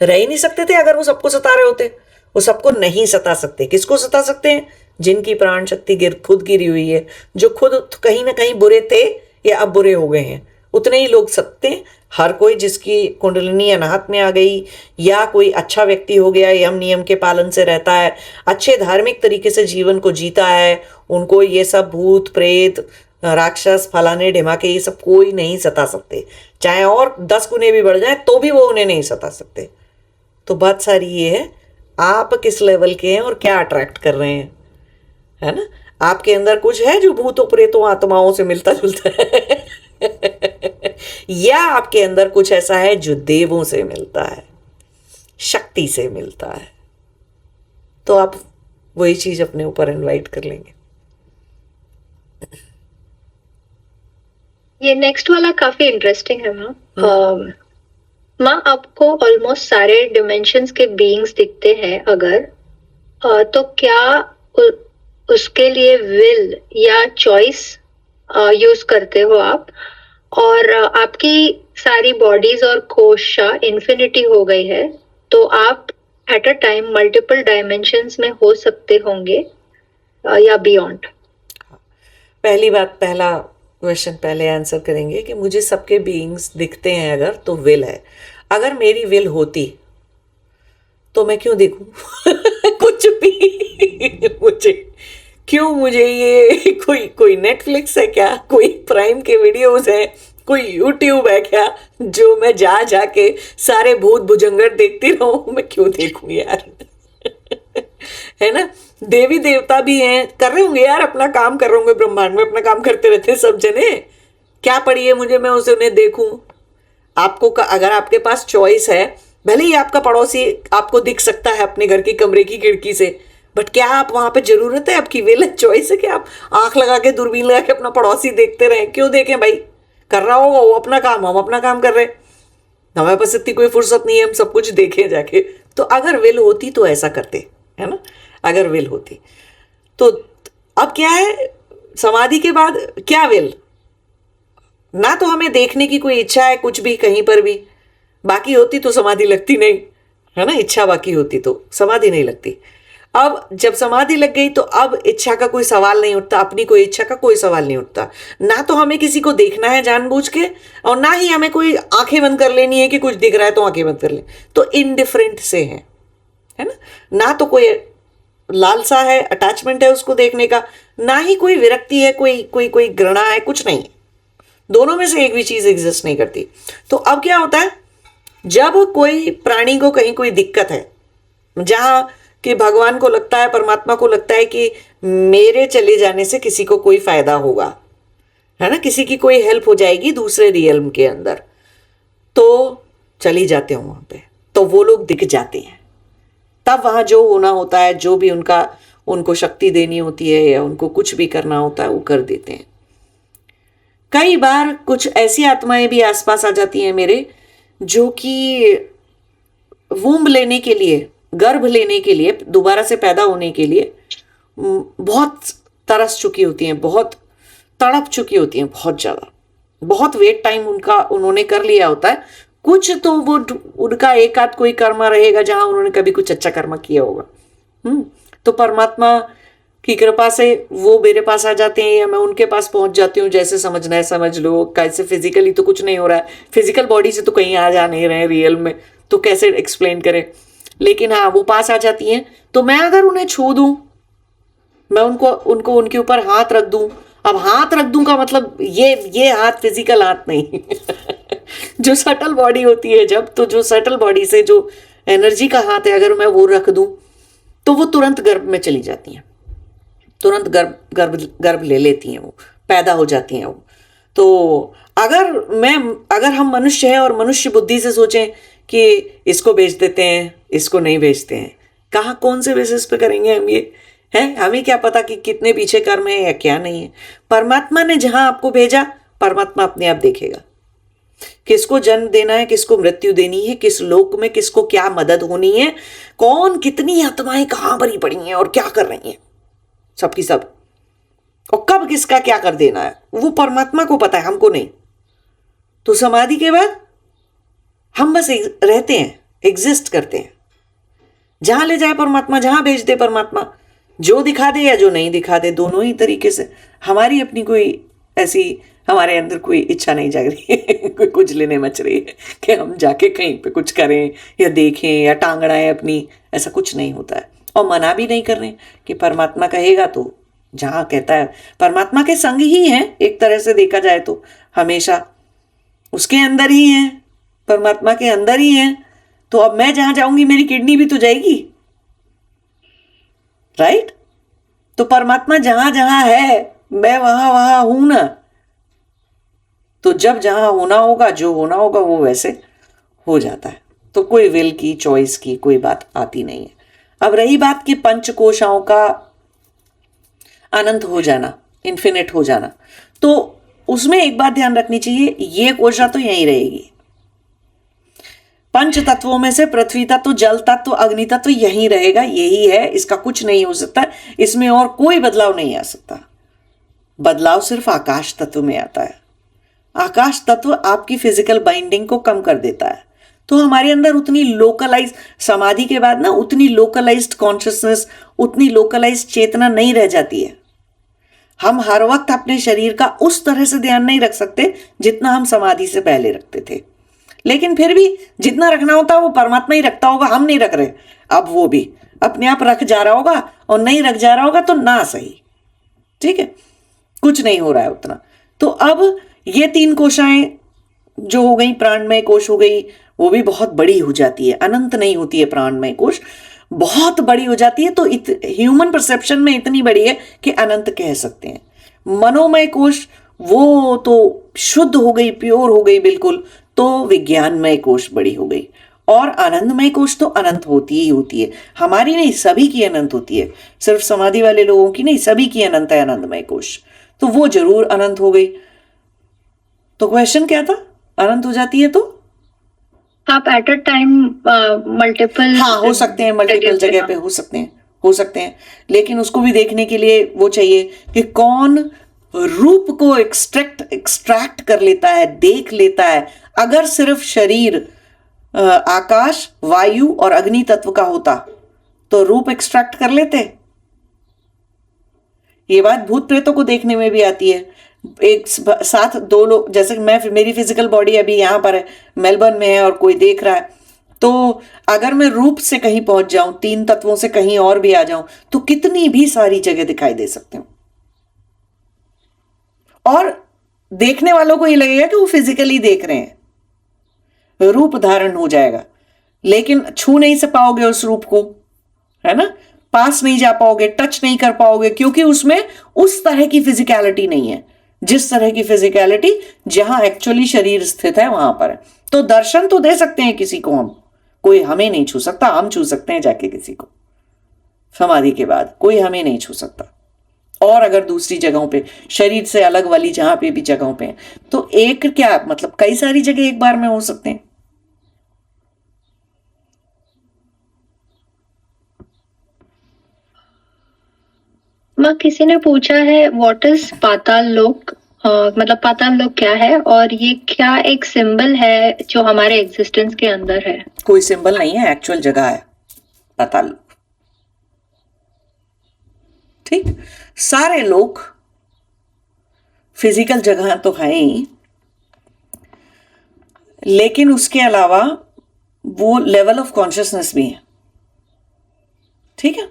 रह ही नहीं सकते थे अगर वो सबको सता रहे होते। वो सबको नहीं सता सकते। किसको सता सकते हैं? जिनकी प्राण शक्ति खुद गिरी हुई है, जो खुद कहीं ना कहीं बुरे थे या अब बुरे हो गए हैं, उतने ही लोग सकते हैं। हर कोई जिसकी कुंडलिनी अनाहत में आ गई, या कोई अच्छा व्यक्ति हो गया, यम नियम के पालन से रहता है, अच्छे धार्मिक तरीके से जीवन को जीता है, उनको ये सब भूत प्रेत राक्षस फलाने ढिमाके ये सब कोई नहीं सता सकते। चाहे और 10 गुने भी बढ़ जाए तो भी वो उन्हें नहीं सता सकते। तो बात सारी ये है, आप किस लेवल के हैं और क्या अट्रैक्ट कर रहे हैं, है ना। आपके अंदर कुछ है जो भूतों प्रेतों आत्माओं से मिलता जुलता है या आपके अंदर कुछ ऐसा है जो देवों से मिलता है, शक्ति से मिलता है, तो आप वही चीज अपने ऊपर इनवाइट कर लेंगे। ये नेक्स्ट वाला काफी इंटरेस्टिंग है माँ। माँ, आपको ऑलमोस्ट सारे डिमेंशंस के बीइंग्स दिखते हैं अगर, तो क्या उसके लिए विल या चॉइस यूज करते हो आप? और आपकी सारी बॉडीज और कोशा इन्फिनिटी हो गई है, तो आप at a time multiple dimensions में हो सकते होंगे या बियॉन्ड? पहली बात, पहला क्वेश्चन पहले आंसर करेंगे कि मुझे सबके बीइंग्स दिखते हैं अगर, तो विल है। अगर मेरी विल होती तो मैं क्यों देखूं कुछ भी मुझे ये कोई नेटफ्लिक्स है क्या, कोई प्राइम के वीडियोस है, कोई यूट्यूब है क्या जो मैं जाके सारे भूत भुजंगर देखती रहूं? मैं क्यों देखूं यार है ना। देवी देवता भी हैं, कर रहे होंगे यार, अपना काम कर रहे होंगे, ब्रह्मांड में अपना काम करते रहते हैं सब जने। क्या पड़ी है मुझे, मैं उसे उन्हें देखूं? आपको अगर आपके पास चॉइस है, भले ही आपका पड़ोसी आपको दिख सकता है अपने घर की कमरे की खिड़की से, बट क्या आप वहां पे जरूरत है? आपकी विल चॉइस है कि आप आंख लगा के दूरबीन लगा के अपना पड़ोसी देखते रहें? क्यों देखें भाई, कर रहा होगा वो अपना काम, हम अपना काम कर रहे हैं, हमारे पास इतनी कोई फुर्सत नहीं है हम सब कुछ देखें जाके। तो अगर विल होती तो ऐसा करते, है ना। अगर विल होती तो अब क्या है, समाधि के बाद क्या विल, ना तो हमें देखने की कोई इच्छा है कुछ भी कहीं पर भी, बाकी होती तो समाधि लगती नहीं, है ना। इच्छा बाकी होती तो समाधि नहीं लगती। अब जब समाधि लग गई तो अब इच्छा का कोई सवाल नहीं उठता, अपनी कोई इच्छा का कोई सवाल नहीं उठता। ना तो हमें किसी को देखना है जानबूझ के, और ना ही हमें कोई आंखें बंद कर लेनी है कि कुछ दिख रहा है तो आंखें बंद कर ले, तो इनडिफरेंट से है ना। ना तो कोई लालसा है, अटैचमेंट है उसको देखने का, ना ही कोई विरक्ति है, कोई घृणा है, कुछ नहीं। दोनों में से एक भी चीज एग्जिस्ट नहीं करती। तो अब क्या होता है, जब कोई प्राणी को कहीं कोई दिक्कत है, जहां कि भगवान को लगता है, परमात्मा को लगता है कि मेरे चले जाने से किसी को कोई फायदा होगा, है ना, किसी की कोई हेल्प हो जाएगी दूसरे रियल्म के अंदर, तो चली जाते हो वहां पे, तो वो लोग दिख जाते हैं। तब वहां जो होना होता है, जो भी उनको शक्ति देनी होती है या उनको कुछ भी करना होता है वो कर देते हैं। कई बार कुछ ऐसी आत्माएं भी आसपास आ जाती हैं मेरे, जो कि वूम्ब लेने के लिए, गर्भ लेने के लिए, दोबारा से पैदा होने के लिए बहुत तरस चुकी होती हैं, बहुत तड़प चुकी होती हैं, बहुत ज़्यादा, बहुत वेट टाइम उन्होंने कर लिया होता है। कुछ तो वो उनका एक आध कोई कर्म रहेगा जहां उन्होंने कभी कुछ अच्छा कर्म किया होगा। तो परमात्मा की कृपा से वो मेरे पास आ जाते हैं या मैं उनके पास पहुंच जाती हूँ, जैसे समझना है समझ लो। कैसे फिजिकली तो कुछ नहीं हो रहा है, फिजिकल बॉडी से तो कहीं आ जा नहीं रहे रियल में, तो कैसे एक्सप्लेन करें। लेकिन हाँ, वो पास आ जाती हैं, तो मैं अगर उन्हें छू दूं, मैं उनको उनके ऊपर हाथ रख दूं। अब हाथ रख दूं का मतलब ये हाथ फिजिकल हाथ नहीं जो सटल बॉडी होती है जब, तो जो सटल बॉडी से जो एनर्जी का हाथ है, अगर मैं वो रख दूं तो वो तुरंत गर्भ में चली जाती हैं, तुरंत गर्भ ले लेती हैं, वो पैदा हो जाती हैं वो। तो अगर हम मनुष्य हैं और मनुष्य बुद्धि से सोचें कि इसको बेच देते हैं, इसको नहीं बेचते हैं, कहाँ कौन से बेसिस पे करेंगे हम ये? है हमें क्या पता कि कितने पीछे कर्म है या क्या नहीं है। परमात्मा ने जहां आपको भेजा, परमात्मा अपने आप देखेगा किसको जन्म देना है, किसको मृत्यु देनी है, किस लोक में किसको क्या मदद होनी है, कौन कितनी आत्माएं कहां भरी पड़ी हैं और क्या कर रही हैं, सबकी सब, और कब किसका क्या कर देना है, वो परमात्मा को पता है, हमको नहीं। तो समाधि के बाद हम बस रहते हैं, एग्जिस्ट करते हैं। जहां ले जाए परमात्मा, जहां भेज दे परमात्मा, जो दिखा दे या जो नहीं दिखा दे, दोनों ही तरीके से। हमारी अपनी कोई ऐसी, हमारे अंदर कोई इच्छा नहीं जाग रही है कोई कुछ लेने मच रही है कि हम जाके कहीं पे कुछ करें या देखें या टांग अड़ाएं अपनी, ऐसा कुछ नहीं होता है। और मना भी नहीं कर रहे कि परमात्मा कहेगा तो, जहां कहता है परमात्मा के संग ही है, एक तरह से देखा जाए तो हमेशा उसके अंदर ही है, परमात्मा के अंदर ही है। तो अब मैं जहां जाऊंगी मेरी किडनी भी तो जाएगी, राइट? तो परमात्मा जहां जहां है, मैं वहां वहां हूं ना। तो जब जहां होना होगा, जो होना होगा, वो वैसे हो जाता है। तो कोई विल की, चॉइस की कोई बात आती नहीं है। अब रही बात कि पंच कोशाओं का अनंत हो जाना, इन्फिनिट हो जाना, तो उसमें एक बात ध्यान रखनी चाहिए, ये कोशा तो यहीं रहेगी। पंच तत्वों में से पृथ्वी तत्व, जल तत्व, अग्नि तत्व यहीं रहेगा, यही है, इसका कुछ नहीं हो सकता, इसमें और कोई बदलाव नहीं आ सकता। बदलाव सिर्फ आकाश तत्व में आता है। आकाश तत्व आपकी फिजिकल बाइंडिंग को कम कर देता है। तो हमारे अंदर उतनी लोकलाइज, समाधि के बाद ना उतनी लोकलाइज्ड कॉन्शियसनेस, उतनी लोकलाइज्ड चेतना नहीं रह जाती है। हम हर वक्त अपने शरीर का उस तरह से ध्यान नहीं रख सकते जितना हम समाधि से पहले रखते थे। लेकिन फिर भी जितना रखना होता है वो परमात्मा ही रखता होगा, हम नहीं रख रहे। अब वो भी अपने आप रख जा रहा होगा, और नहीं रख जा रहा होगा तो ना सही, ठीक है, कुछ नहीं हो रहा है उतना। तो अब ये 3 कोशाएं जो हो गई, प्राणमय कोश हो गई, वो भी बहुत बड़ी हो जाती है, अनंत नहीं होती है प्राणमय कोश, बहुत बड़ी हो जाती है। तो ह्यूमन परसेप्शन में इतनी बड़ी है कि अनंत कह सकते हैं। मनोमय कोश वो तो शुद्ध हो गई, प्योर हो गई बिल्कुल, तो विज्ञानमय कोश बड़ी हो गई। और आनंदमय कोश तो अनंत होती ही होती है, हमारी नहीं, सभी की अनंत होती है, सिर्फ समाधि वाले लोगों की नहीं, सभी की अनंत है आनंदमय कोश। तो वो जरूर अनंत हो गई। तो क्वेश्चन क्या था? अनंत हो जाती है तो आप एट अ टाइम मल्टीपल, हाँ, हो सकते हैं, मल्टीपल जगह पे हो सकते हैं, हो सकते हैं। लेकिन उसको भी देखने के लिए वो चाहिए कि कौन रूप को एक्सट्रैक्ट कर लेता है, देख लेता है। अगर सिर्फ शरीर आकाश, वायु और अग्नि तत्व का होता तो रूप एक्सट्रैक्ट कर लेते। ये बात भूत प्रेतों को देखने में भी आती है। एक साथ 2 लोग, जैसे मेरी फिजिकल बॉडी अभी यहां पर है, मेलबर्न में है, और कोई देख रहा है, तो अगर मैं रूप से कहीं पहुंच जाऊं, 3 तत्वों से कहीं और भी आ जाऊं, तो कितनी भी सारी जगह दिखाई दे सकते हो। और देखने वालों को ये लगेगा कि वो फिजिकली देख रहे हैं, रूप धारण हो जाएगा, लेकिन छू नहीं से पाओगे उस रूप को, है ना, पास नहीं जा पाओगे, टच नहीं कर पाओगे, क्योंकि उसमें उस तरह की फिजिकलिटी नहीं है जिस तरह की फिजिकलिटी जहां एक्चुअली शरीर स्थित है वहां पर है। तो दर्शन तो दे सकते हैं किसी को हम, कोई हमें नहीं छू सकता, हम छू सकते हैं जाके किसी को समाधि के बाद, कोई हमें नहीं छू सकता। और अगर दूसरी जगहों पे, शरीर से अलग वाली जहां पे भी जगहों पे, तो एक क्या मतलब कई सारी जगह एक बार में हो सकते हैं। माँ किसी ने पूछा है व्हाट इज पाताल लोक, मतलब पाताल लोक क्या है और ये क्या एक सिंबल है जो हमारे एग्जिस्टेंस के अंदर है? कोई सिंबल नहीं है, एक्चुअल जगह है पाताल लोक। ठीक, सारे लोग फिजिकल जगह तो है ही, लेकिन उसके अलावा वो लेवल ऑफ कॉन्शियसनेस भी है। ठीक है,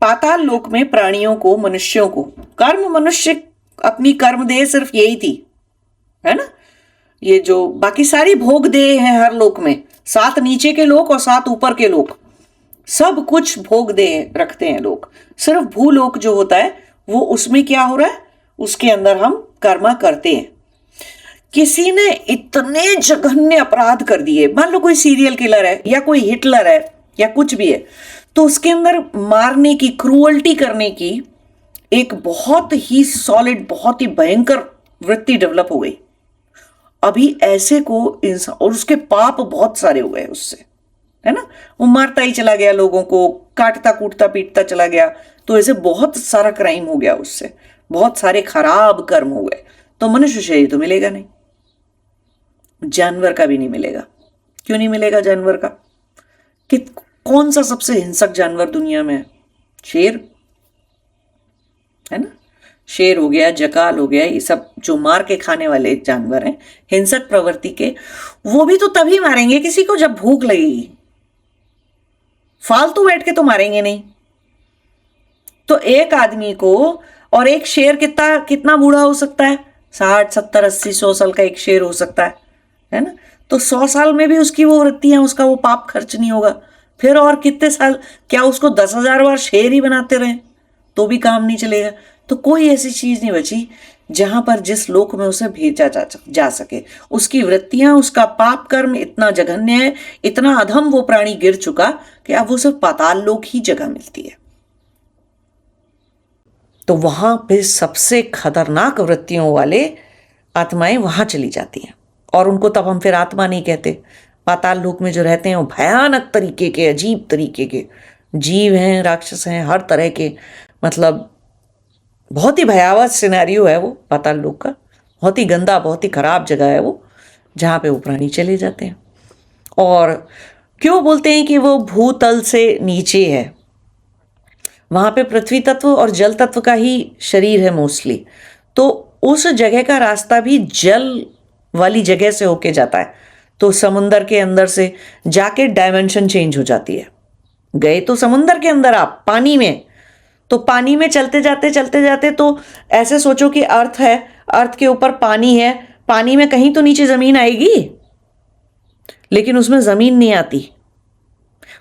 पाताल लोक में प्राणियों को, मनुष्यों को कर्म, मनुष्य अपनी कर्म देह सिर्फ यही थी, है ना। ये जो बाकी सारी भोग देह है हर लोक में, 7 नीचे के लोक और 7 ऊपर के लोक, सब कुछ भोग देह रखते हैं लोग। सिर्फ भूलोक जो होता है वो, उसमें क्या हो रहा है, उसके अंदर हम कर्मा करते हैं। किसी ने इतने जघन्य अपराध कर दिए, मान लो कोई सीरियल किलर है या कोई हिटलर है या कुछ भी है, तो उसके अंदर मारने की, क्रूअल्टी करने की एक बहुत ही सॉलिड, बहुत ही भयंकर वृत्ति डेवलप हो गई। अभी ऐसे को इंसान, और उसके पाप बहुत सारे हो गए उससे, है ना। वो मारता ही चला गया लोगों को, काटता कूटता पीटता चला गया, तो ऐसे बहुत सारा क्राइम हो गया उससे, बहुत सारे खराब कर्म हो गए। तो मनुष्य शरीर तो मिलेगा नहीं, जानवर का भी नहीं मिलेगा। क्यों नहीं मिलेगा जानवर का? कि कौन सा सबसे हिंसक जानवर दुनिया में है? शेर, है ना। शेर हो गया, जकाल हो गया, ये सब जो मार के खाने वाले जानवर हैं, हिंसक प्रवृत्ति के, वो भी तो तभी मारेंगे किसी को जब भूख लगेगी, फालतू बैठ के तो मारेंगे नहीं। तो एक आदमी को, और एक शेर कितना बूढ़ा हो सकता है? 60, 70, 80, 100 साल का एक शेर हो सकता है ना। तो 100 साल में भी उसकी वो वृत्तियां, उसका वो पाप खर्च नहीं होगा। फिर और कितने साल, क्या उसको 10,000 बार शेर ही बनाते रहे तो भी काम नहीं चलेगा? तो कोई ऐसी चीज नहीं बची जहां पर, जिस लोक में उसे भेजा जा सके। उसकी वृत्तियां, उसका पाप कर्म इतना जघन्य है, इतना अधम वो प्राणी गिर चुका कि अब उसे पाताल लोक ही जगह मिलती है। तो वहां पे सबसे खतरनाक वृत्तियों वाले आत्माएं वहां चली जाती हैं, और उनको तब हम फिर आत्मा नहीं कहते। पाताल लोक में जो रहते हैं वो भयानक तरीके के, अजीब तरीके के जीव हैं, राक्षस हैं, हर तरह के, मतलब बहुत ही भयावह सिनेरियो है वो पाताल लोक का। बहुत ही गंदा, बहुत ही खराब जगह है वो, जहाँ पे वो प्राणी चले जाते हैं। और क्यों बोलते हैं कि वो भूतल से नीचे है? वहाँ पे पृथ्वी तत्व और जल तत्व का ही शरीर है मोस्टली, तो उस जगह का रास्ता भी जल वाली जगह से होके जाता है। तो समुंदर के अंदर से जाके डायमेंशन चेंज हो जाती है। गए तो समुंदर के अंदर आप, पानी में, तो पानी में चलते जाते तो ऐसे सोचो कि अर्थ है, अर्थ के ऊपर पानी है, पानी में कहीं तो नीचे जमीन आएगी, लेकिन उसमें जमीन नहीं आती।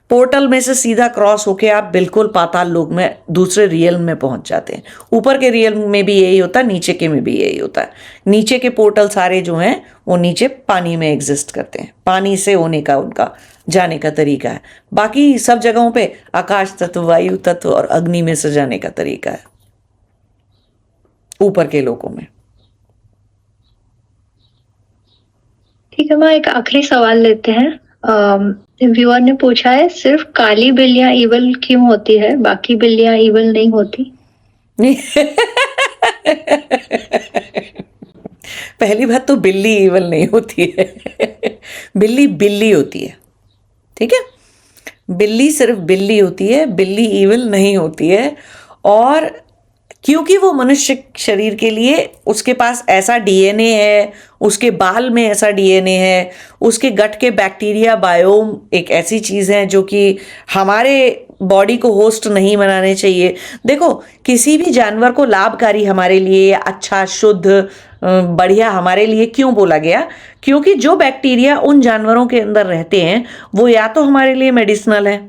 पोर्टल में से सीधा क्रॉस होके आप बिल्कुल पाताल लोक में, दूसरे रियल में पहुंच जाते हैं। ऊपर के रियल में भी यही होता है, नीचे के में भी यही होता है। नीचे के पोर्टल सारे जो हैं वो नीचे पानी में एग्जिस्ट करते हैं, पानी से होने का उनका जाने का तरीका है। बाकी सब जगहों पे आकाश तत्व, वायु तत्व और अग्नि में से जाने का तरीका है ऊपर के लोकों में। ठीक है माँ, एक आखिरी सवाल लेते हैं। व्यूअर ने पूछा है, सिर्फ काली बिल्लियां इवल क्यों होती है, बाकी बिल्लियां इवल नहीं होती? पहली बात तो बिल्ली इवल नहीं होती है। बिल्ली बिल्ली होती है, ठीक है। बिल्ली सिर्फ बिल्ली होती है, बिल्ली इवल नहीं होती है। और क्योंकि वो मनुष्य शरीर के लिए, उसके पास ऐसा डीएनए है, उसके बाल में ऐसा डीएनए है, उसके गट के बैक्टीरिया बायोम एक ऐसी चीज़ है जो कि हमारे बॉडी को होस्ट नहीं बनाने चाहिए। देखो, किसी भी जानवर को लाभकारी हमारे लिए, अच्छा, शुद्ध, बढ़िया हमारे लिए क्यों बोला गया? क्योंकि जो बैक्टीरिया उन जानवरों के अंदर रहते हैं वो या तो हमारे लिए मेडिसिनल है,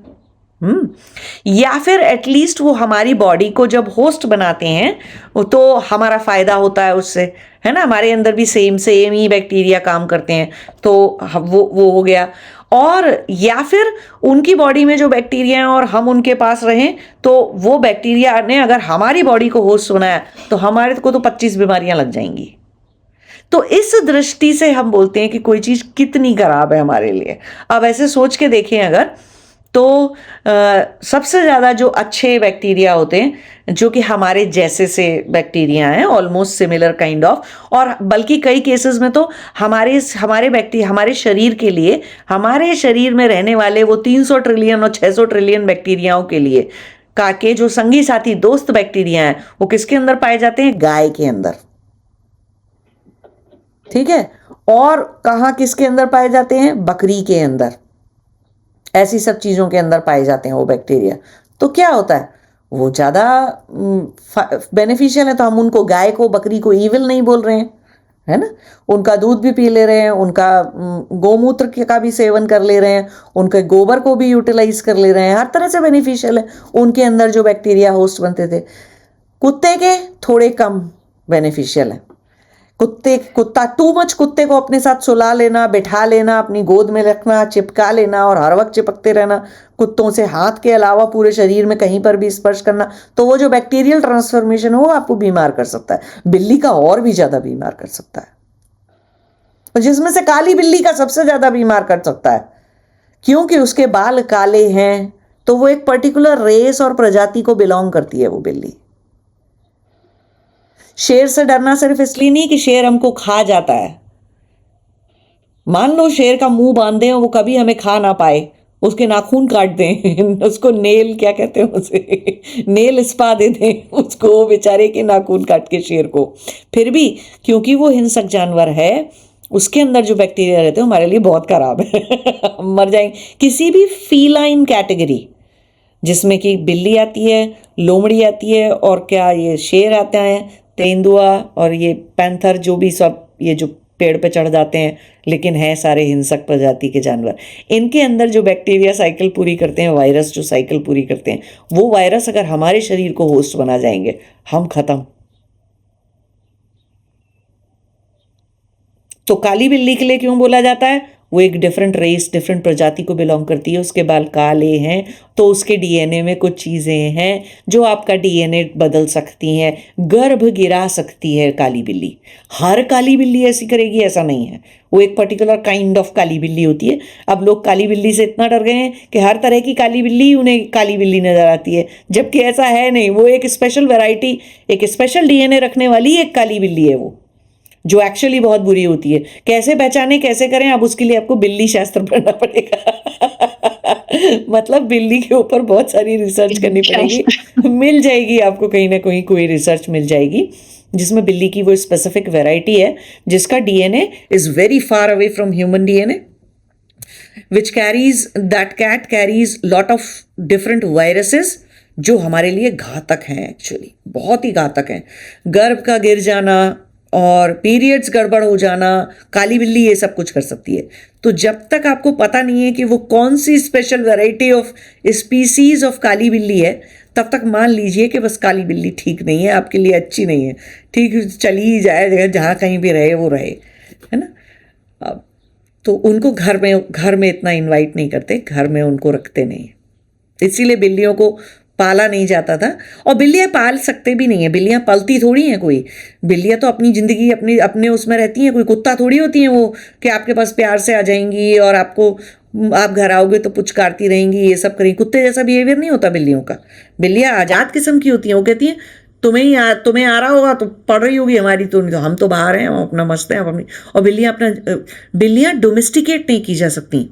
या फिर एटलीस्ट वो हमारी बॉडी को जब होस्ट बनाते हैं तो हमारा फायदा होता है उससे, है ना। हमारे अंदर भी सेम ही बैक्टीरिया काम करते हैं, तो वो हो गया। और या फिर उनकी बॉडी में जो बैक्टीरिया हैं और हम उनके पास रहें, तो वो बैक्टीरिया ने अगर हमारी बॉडी को होस्ट बनाया तो हमारे को तो 25 बीमारियां लग जाएंगी। तो इस दृष्टि से हम बोलते हैं कि कोई चीज कितनी खराब है हमारे लिए। अब ऐसे सोच के देखें अगर, तो सबसे ज़्यादा जो अच्छे बैक्टीरिया होते हैं जो कि हमारे जैसे से बैक्टीरिया हैं, ऑलमोस्ट सिमिलर काइंड ऑफ, और बल्कि कई केसेस में तो हमारे शरीर के लिए, हमारे शरीर में रहने वाले वो 300 ट्रिलियन और 600 ट्रिलियन बैक्टीरियाओं के लिए के जो संगी साथी दोस्त बैक्टीरिया हैं वो किसके अंदर पाए जाते हैं? गाय के अंदर। ठीक है, और कहाँ किसके अंदर पाए जाते हैं? बकरी के अंदर। ऐसी सब चीज़ों के अंदर पाए जाते हैं वो बैक्टीरिया। तो क्या होता है, वो ज़्यादा बेनिफिशियल है, तो हम उनको, गाय को, बकरी को ईविल नहीं बोल रहे हैं, है ना। उनका दूध भी पी ले रहे हैं, उनका गोमूत्र का भी सेवन कर ले रहे हैं, उनके गोबर को भी यूटिलाइज कर ले रहे हैं, हर तरह से बेनिफिशियल है उनके अंदर जो बैक्टीरिया होस्ट बनते थे। कुत्ते के थोड़े कम बेनिफिशियल है। कुत्ता टू मच, कुत्ते को अपने साथ सुला लेना, बिठा लेना, अपनी गोद में रखना, चिपका लेना और हर वक्त चिपकते रहना, कुत्तों से हाथ के अलावा पूरे शरीर में कहीं पर भी स्पर्श करना, तो वो जो बैक्टीरियल ट्रांसफॉर्मेशन है वो आपको बीमार कर सकता है। बिल्ली का और भी ज्यादा बीमार कर सकता है, जिसमें से काली बिल्ली का सबसे ज्यादा बीमार कर सकता है, क्योंकि उसके बाल काले हैं, तो वो एक पर्टिकुलर रेस और प्रजाति को बिलोंग करती है वो बिल्ली। शेर से डरना सिर्फ इसलिए नहीं कि शेर हमको खा जाता है। मान लो शेर का मुंह बांध दें और वो कभी हमें खा ना पाए, उसके नाखून काट दें उसको नेल, क्या कहते हैं उसे, नेल स्पा दे दें उसको, बेचारे के नाखून काट के शेर को, फिर भी क्योंकि वो हिंसक जानवर है, उसके अंदर जो बैक्टीरिया रहते हैं हमारे लिए बहुत खराब है मर जाएंगे। किसी भी फीलाइन कैटेगरी जिसमें कि बिल्ली आती है, लोमड़ी आती है, और क्या ये शेर आता है, तेंदुआ और ये पैंथर, जो भी सब ये जो पेड़ पे चढ़ जाते हैं लेकिन हैं सारे हिंसक प्रजाति के जानवर, इनके अंदर जो बैक्टीरिया साइकिल पूरी करते हैं, वायरस जो साइकिल पूरी करते हैं, वो वायरस अगर हमारे शरीर को होस्ट बना जाएंगे, हम खत्म। तो काली बिल्ली के लिए क्यों बोला जाता है? वो एक डिफरेंट रेस, डिफरेंट प्रजाति को बिलोंग करती है, उसके बाल काले हैं, तो उसके डीएनए में कुछ चीज़ें हैं जो आपका डीएनए बदल सकती हैं, गर्भ गिरा सकती है काली बिल्ली। हर काली बिल्ली ऐसी करेगी ऐसा नहीं है, वो एक पर्टिकुलर काइंड ऑफ काली बिल्ली होती है। अब लोग काली बिल्ली से इतना डर गए हैं कि हर तरह की काली बिल्ली उन्हें काली बिल्ली नजर आती है, जबकि ऐसा है नहीं। वो एक स्पेशल वैरायटी, एक स्पेशल डीएनए रखने वाली एक काली बिल्ली है वो, जो एक्चुअली बहुत बुरी होती है। कैसे पहचाने, कैसे करें, अब उसके लिए आपको बिल्ली शास्त्र पढ़ना पड़ेगा मतलब बिल्ली के ऊपर बहुत सारी रिसर्च करनी पड़ेगी। मिल जाएगी आपको कहीं ना कहीं कोई रिसर्च मिल जाएगी जिसमें बिल्ली की वो स्पेसिफिक वैरायटी है जिसका DNA is very far away from human DNA, which carries, that cat carries lot of different viruses जो हमारे लिए घातक हैं, एक्चुअली बहुत ही घातक हैं। गर्भ का गिर जाना और पीरियड्स गड़बड़ हो जाना, काली बिल्ली ये सब कुछ कर सकती है। तो जब तक आपको पता नहीं है कि वो कौन सी special variety of species of काली बिल्ली है, तब तक मान लीजिए कि बस काली बिल्ली ठीक नहीं है, आपके लिए अच्छी नहीं है। ठीक, चली जाए, जहाँ कहीं भी रहे वो रहे, है ना। अब तो उनको घर में इतना इनवाइट नहीं करते, घर में उनको रखते नहीं, इसीलिए बिल्लियों को पाला नहीं जाता था। और बिल्लियाँ पाल सकते भी नहीं है, बिल्लियाँ पलती थोड़ी हैं कोई, बिल्लियाँ तो अपनी ज़िंदगी अपने उसमें रहती हैं, कोई कुत्ता थोड़ी होती हैं वो कि आपके पास प्यार से आ जाएंगी और आपको, आप घर आओगे तो पुचकारती रहेंगी, ये सब करेंगी। कुत्ते जैसा बिहेवियर नहीं होता बिल्लियों का। बिल्लियाँ आज़ाद किस्म की होती हैं, वो कहती हैं तुम्हें आ रहा होगा तो पड़ रही होगी हमारी, तो हम तो बाहर हैं, हम अपना मस्त हैं अपनी। और बिल्लियाँ डोमेस्टिकेट नहीं की जा सकती,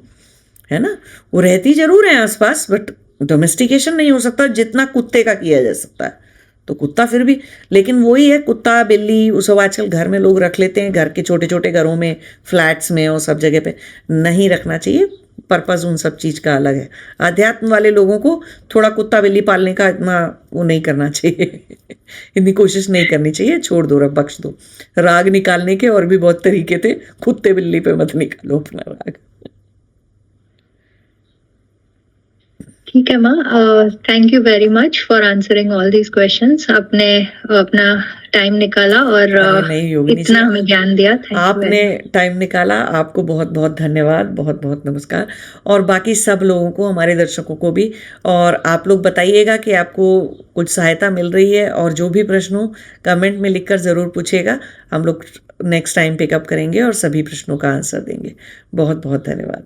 है ना। वो रहती जरूर है आसपास, बट डोमेस्टिकेशन नहीं हो सकता जितना कुत्ते का किया जा सकता है। तो कुत्ता फिर भी, लेकिन वही है, कुत्ता बिल्ली वो सब आजकल घर में लोग रख लेते हैं, घर के छोटे छोटे घरों में, फ्लैट्स में और सब जगह पे नहीं रखना चाहिए। पर्पज़ उन सब चीज़ का अलग है। अध्यात्म वाले लोगों को थोड़ा कुत्ता बिल्ली पालने का इतना वो नहीं करना चाहिए इतनी कोशिश नहीं करनी चाहिए, छोड़ दो, रब बख्श दो। राग निकालने के और भी बहुत तरीके थे, कुत्ते बिल्ली पे मत निकालो अपना राग। ठीक है माँ, thank you very much for answering all these questions. आपने अपना टाइम निकाला और इतना हमें ज्ञान दिया। आपने टाइम निकाला, आपको बहुत बहुत धन्यवाद, बहुत बहुत नमस्कार। और बाकी सब लोगों को, हमारे दर्शकों को भी, और आप लोग बताइएगा कि आपको कुछ सहायता मिल रही है, और जो भी प्रश्न हो कमेंट में लिखकर ज़रूर पूछिएगा, हम लोग नेक्स्ट टाइम पिकअप करेंगे और सभी प्रश्नों का आंसर देंगे। बहुत बहुत धन्यवाद।